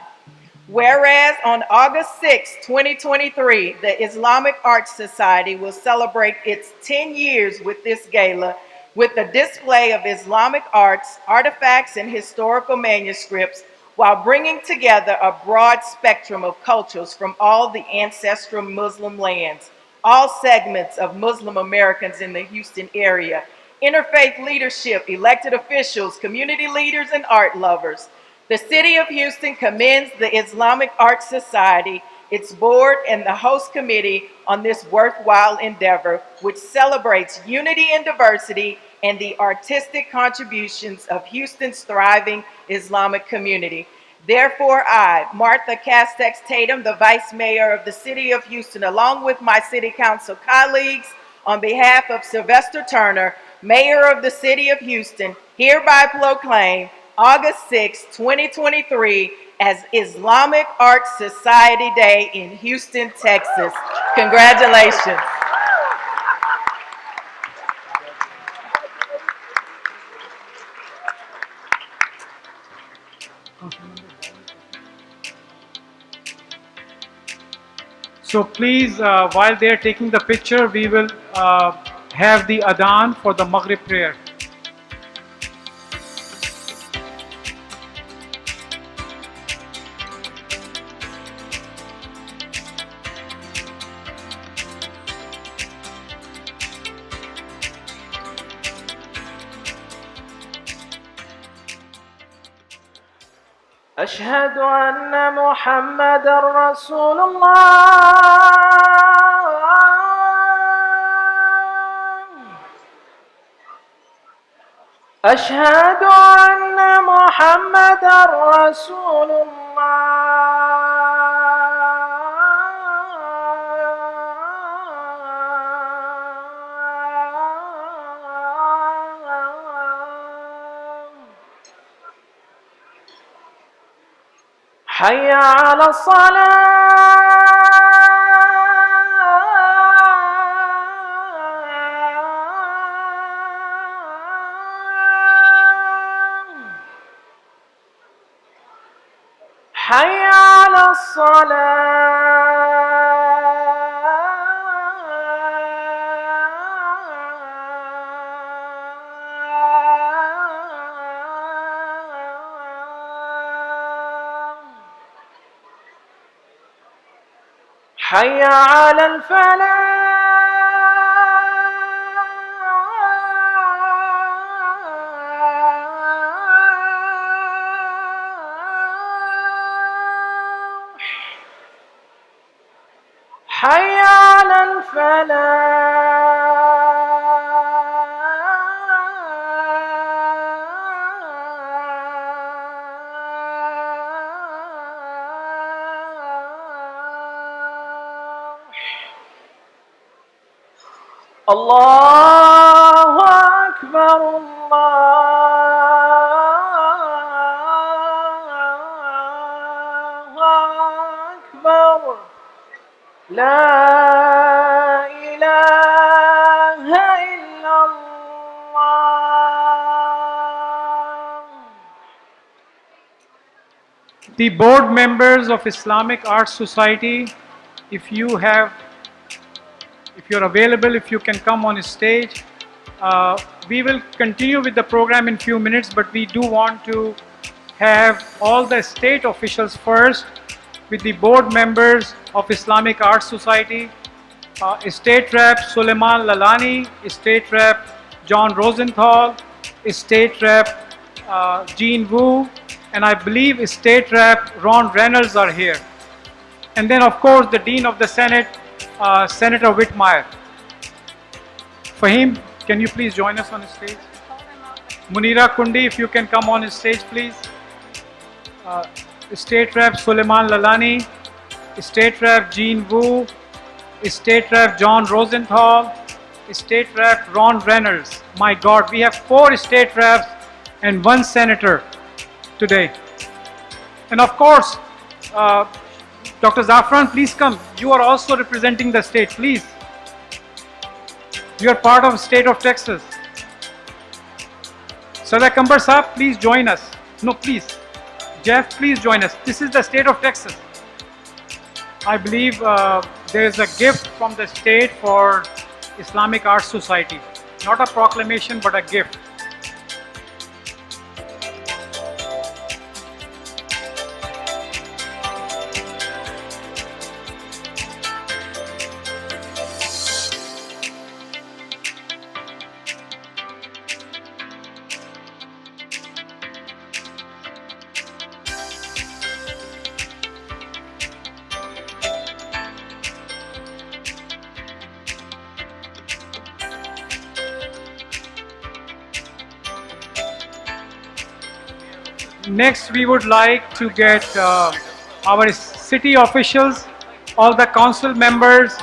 U: Whereas on August 6, 2023, the Islamic Arts Society will celebrate its 10 years with this gala with a display of Islamic arts, artifacts, and historical manuscripts, while bringing together a broad spectrum of cultures from all the ancestral Muslim lands, all segments of Muslim Americans in the Houston area, interfaith leadership, elected officials, community leaders, and art lovers. The City of Houston commends the Islamic Arts Society, its board, and the host committee on this worthwhile endeavor, which celebrates unity and diversity and the artistic contributions of Houston's thriving Islamic community. Therefore, I, Martha Castex Tatum, the Vice Mayor of the City of Houston, along with my City Council colleagues, on behalf of Sylvester Turner, Mayor of the City of Houston, hereby proclaim August 6, 2023 as Islamic Arts Society Day in Houston, Texas. Congratulations.
E: So please, while they're taking the picture, we will have the Adhan for the Maghrib prayer.
V: أشهد أن محمد رسول الله أشهد أن محمد رسول الله حي على الصلاة حي على الصلاة حي على الفلاح حي على الفلاح الله أكبر الله أكبر لا إله إلا الله.
E: The board members of Islamic Art Society, if you have, if you're available, if you can come on stage. We will continue with the program in few minutes, but we do want to have all the state officials first with the board members of Islamic Art Society, State Rep Suleiman Lalani, State Rep John Rosenthal, State Rep Jean Wu, and I believe State Rep Ron Reynolds are here. And then of course the Dean of the Senate, Senator Whitmire. Fahim, can you please join us on stage? Munira Kundi, if you can come on stage please. State Rep Suleiman Lalani, State Rep Jean Wu, State Rep John Rosenthal, State Rep Ron Reynolds. My God, we have 4 state reps and 1 senator today. And of course, Dr. Zafran, please come. You are also representing the state, please. You are part of state of Texas. Sada Kambar Saab, please join us. No, please. Jeff, please join us. This is the state of Texas. I believe there is a gift from the state for Islamic Art Society. Not a proclamation, but a gift. Next, we would like to get our city officials, all the council members,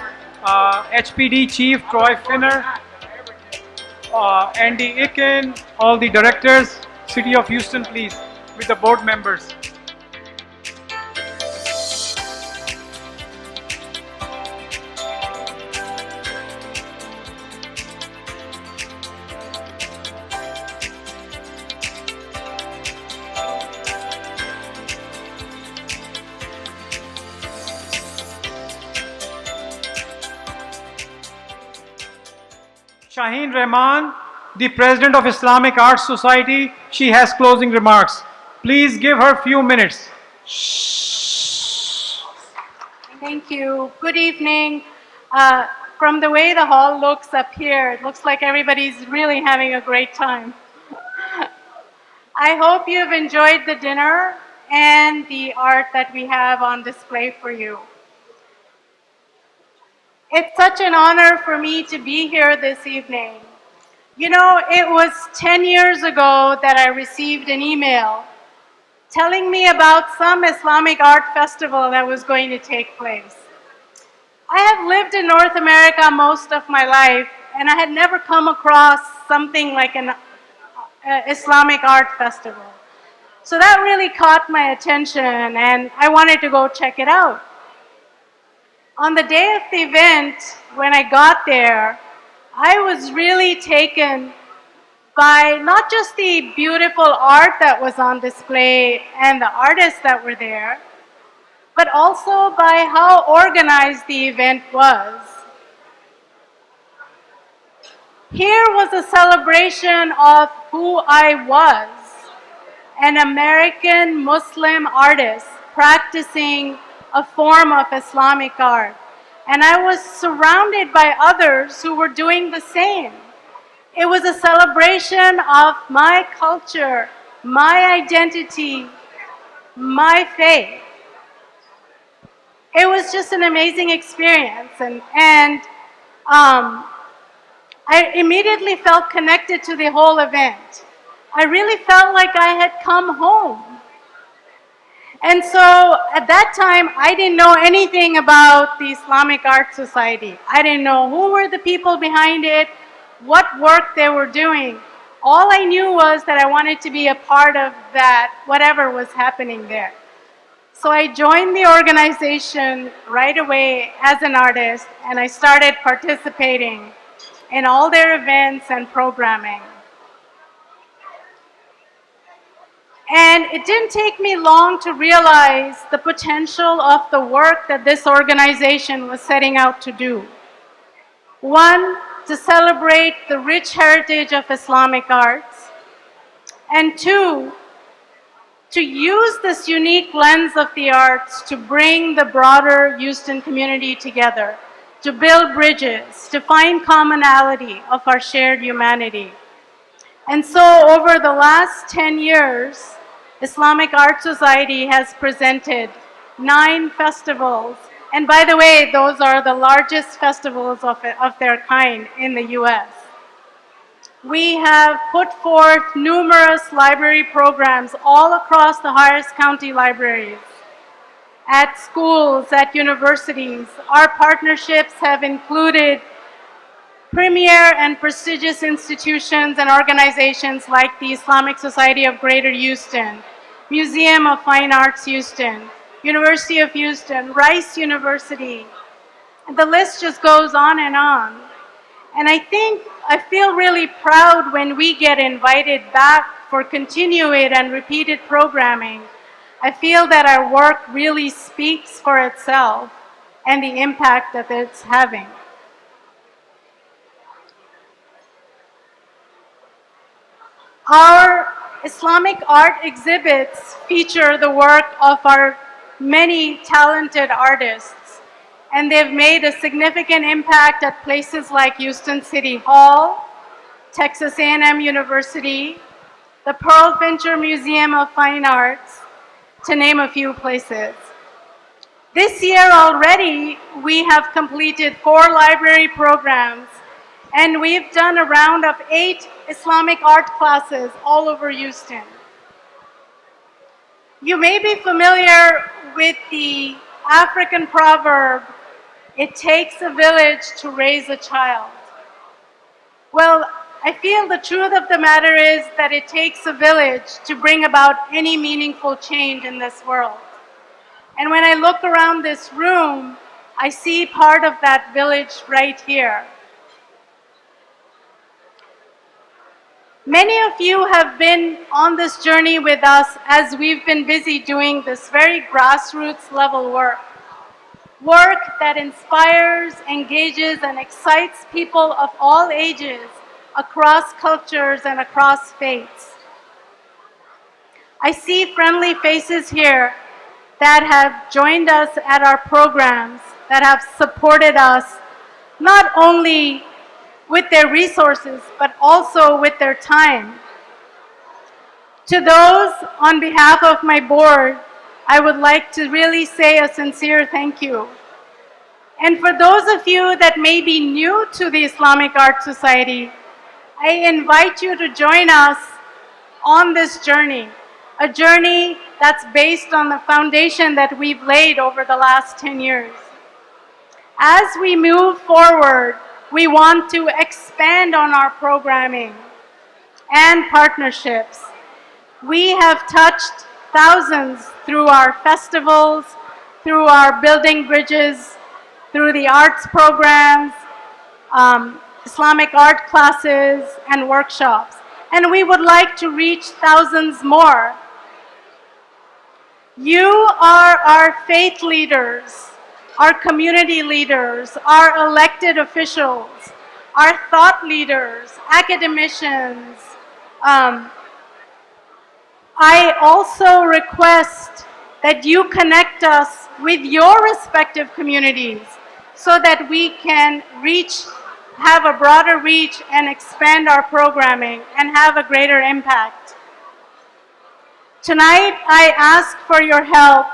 E: HPD Chief Troy Finner, Andy Icken, all the directors, City of Houston, please, with the board members. Shaheen Rahman, the President of Islamic Arts Society, she has closing remarks. Please give her a few minutes.
A: Thank you. Good evening. From the way the hall looks up here, it looks like everybody's really having a great time. I hope you've enjoyed the dinner and the art that we have on display for you. It's such an honor for me to be here this evening. You know, it was 10 years ago that I received an email telling me about some Islamic art festival that was going to take place. I have lived in North America most of my life, and I had never come across something like an Islamic art festival. So that really caught my attention and I wanted to go check it out. On the day of the event, when I got there, I was really taken by not just the beautiful art that was on display and the artists that were there, but also by how organized the event was. Here was a celebration of who I was, an American Muslim artist practicing a form of Islamic art. And I was surrounded by others who were doing the same. It was a celebration of my culture, my identity, my faith. It was just an amazing experience. And I immediately felt connected to the whole event. I really felt like I had come home. And so at that time, I didn't know anything about the Islamic Art Society. I didn't know who were the people behind it, what work they were doing. All I knew was that I wanted to be a part of that, whatever was happening there. So I joined the organization right away as an artist, and I started participating in all their events and programming. And it didn't take me long to realize the potential of the work that this organization was setting out to do. One, to celebrate the rich heritage of Islamic arts. And two, to use this unique lens of the arts to bring the broader Houston community together, to build bridges, to find commonality of our shared humanity. And so over the last 10 years, Islamic Art Society has presented 9 festivals. And by the way, those are the largest festivals of their kind in the US. We have put forth numerous library programs all across the Harris County libraries, at schools, at universities. Our partnerships have included premier and prestigious institutions and organizations like the Islamic Society of Greater Houston, Museum of Fine Arts Houston, University of Houston, Rice University, and the list just goes on and on. And I feel really proud when we get invited back for continued and repeated programming. I feel that our work really speaks for itself and the impact that it's having. Our Islamic art exhibits feature the work of our many talented artists, and they've made a significant impact at places like Houston City Hall, Texas A&M University, the Pearl Fincher Museum of Fine Arts, to name a few places. This year already, we have completed 4 library programs, and we've done a round of 8 Islamic art classes all over Houston. You may be familiar with the African proverb, "It takes a village to raise a child." Well, I feel the truth of the matter is that it takes a village to bring about any meaningful change in this world. And when I look around this room, I see part of that village right here. Many of you have been on this journey with us as we've been busy doing this very grassroots level work. Work that inspires, engages, and excites people of all ages, across cultures and across faiths. I see friendly faces here that have joined us at our programs, that have supported us, not only with their resources, but also with their time. To those, on behalf of my board, I would like to really say a sincere thank you. And for those of you that may be new to the Islamic Art Society, I invite you to join us on this journey, a journey that's based on the foundation that we've laid over the last 10 years. As we move forward, we want to expand on our programming and partnerships We have touched thousands through our festivals, through our building bridges, through the arts programs, Islamic art classes, and workshops. And we would like to reach thousands more. You are our faith leaders, our community leaders, our elected officials, our thought leaders, academicians. I also request that you connect us with your respective communities so that we can have a broader reach and expand our programming and have a greater impact. Tonight, I ask for your help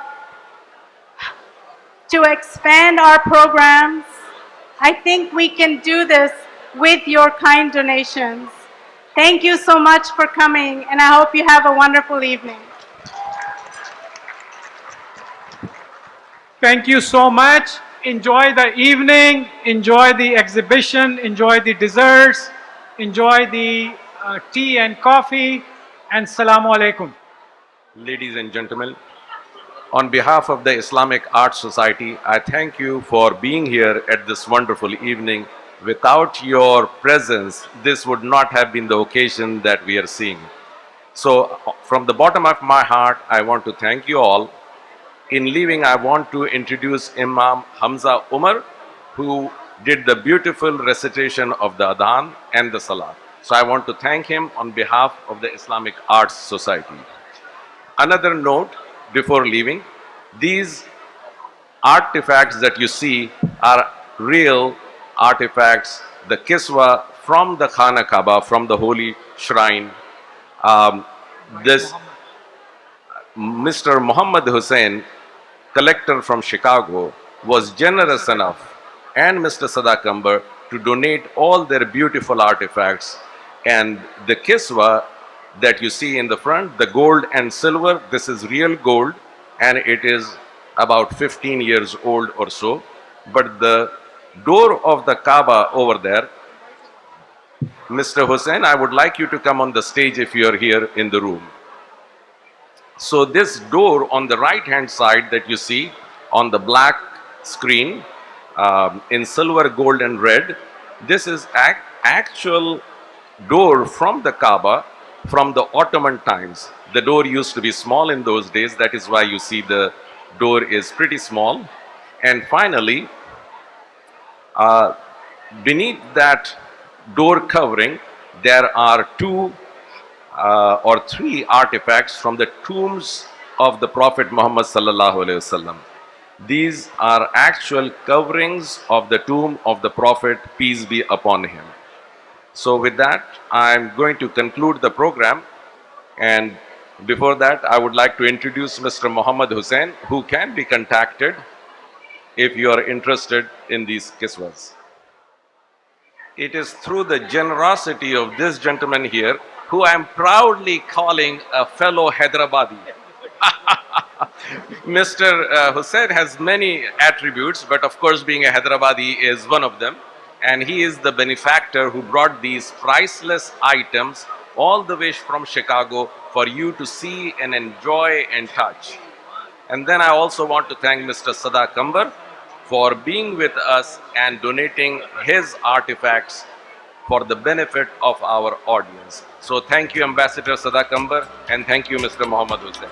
A: to expand our programs. I think we can do this with your kind donations. Thank you so much for coming, and I hope you have a wonderful evening.
E: Thank you so much. Enjoy the evening, enjoy the exhibition, enjoy the desserts, enjoy the tea and coffee, and Salamu Alaikum.
K: Ladies and gentlemen, on behalf of the Islamic Art Society, I thank you for being here at this wonderful evening. Without your presence, this would not have been the occasion that we are seeing. So, from the bottom of my heart, I want to thank you all. In leaving, I want to introduce Imam Hamza Umar, who did the beautiful recitation of the Adhan and the Salah. So I want to thank him on behalf of the Islamic Arts Society. Another note before leaving, these artifacts that you see are real artifacts, the kiswa from the Khana Kaaba, from the holy shrine. This Mr. Muhammad Hussain, collector from Chicago, was generous enough, and Mr. Sadakambar, to donate all their beautiful artifacts. And the kiswa that you see in the front, the gold and silver, this is real gold, and it is about 15 years old or so. But the door of the Kaaba over there, Mr. Hussain, I would like you to come on the stage if you are here in the room. So this door on the right hand side that you see on the black screen in silver, gold and red, this is actual door from the Kaaba from the Ottoman times. The door used to be small in those days, that is why you see the door is pretty small. And finally, beneath that door covering, there are two or three artifacts from the tombs of the Prophet Muhammad sallallahu alaihi wasallam. These are actual coverings of the tomb of the Prophet, peace be upon him. So with that, I'm going to conclude the program, and before that, I would like to introduce Mr. Muhammad Hussain, who can be contacted if you are interested in these kiswas. It is through the generosity of this gentleman here, who I am proudly calling a fellow Hyderabadi. Mr. Hussain has many attributes, but of course being a Hyderabadi is one of them. And he is the benefactor who brought these priceless items all the way from Chicago for you to see and enjoy and touch. And then I also want to thank Mr. Sadakambar for being with us and donating his artifacts for the benefit of our audience. So thank you, Ambassador Sadakambar, and thank you, Mr. Muhammad Hussain.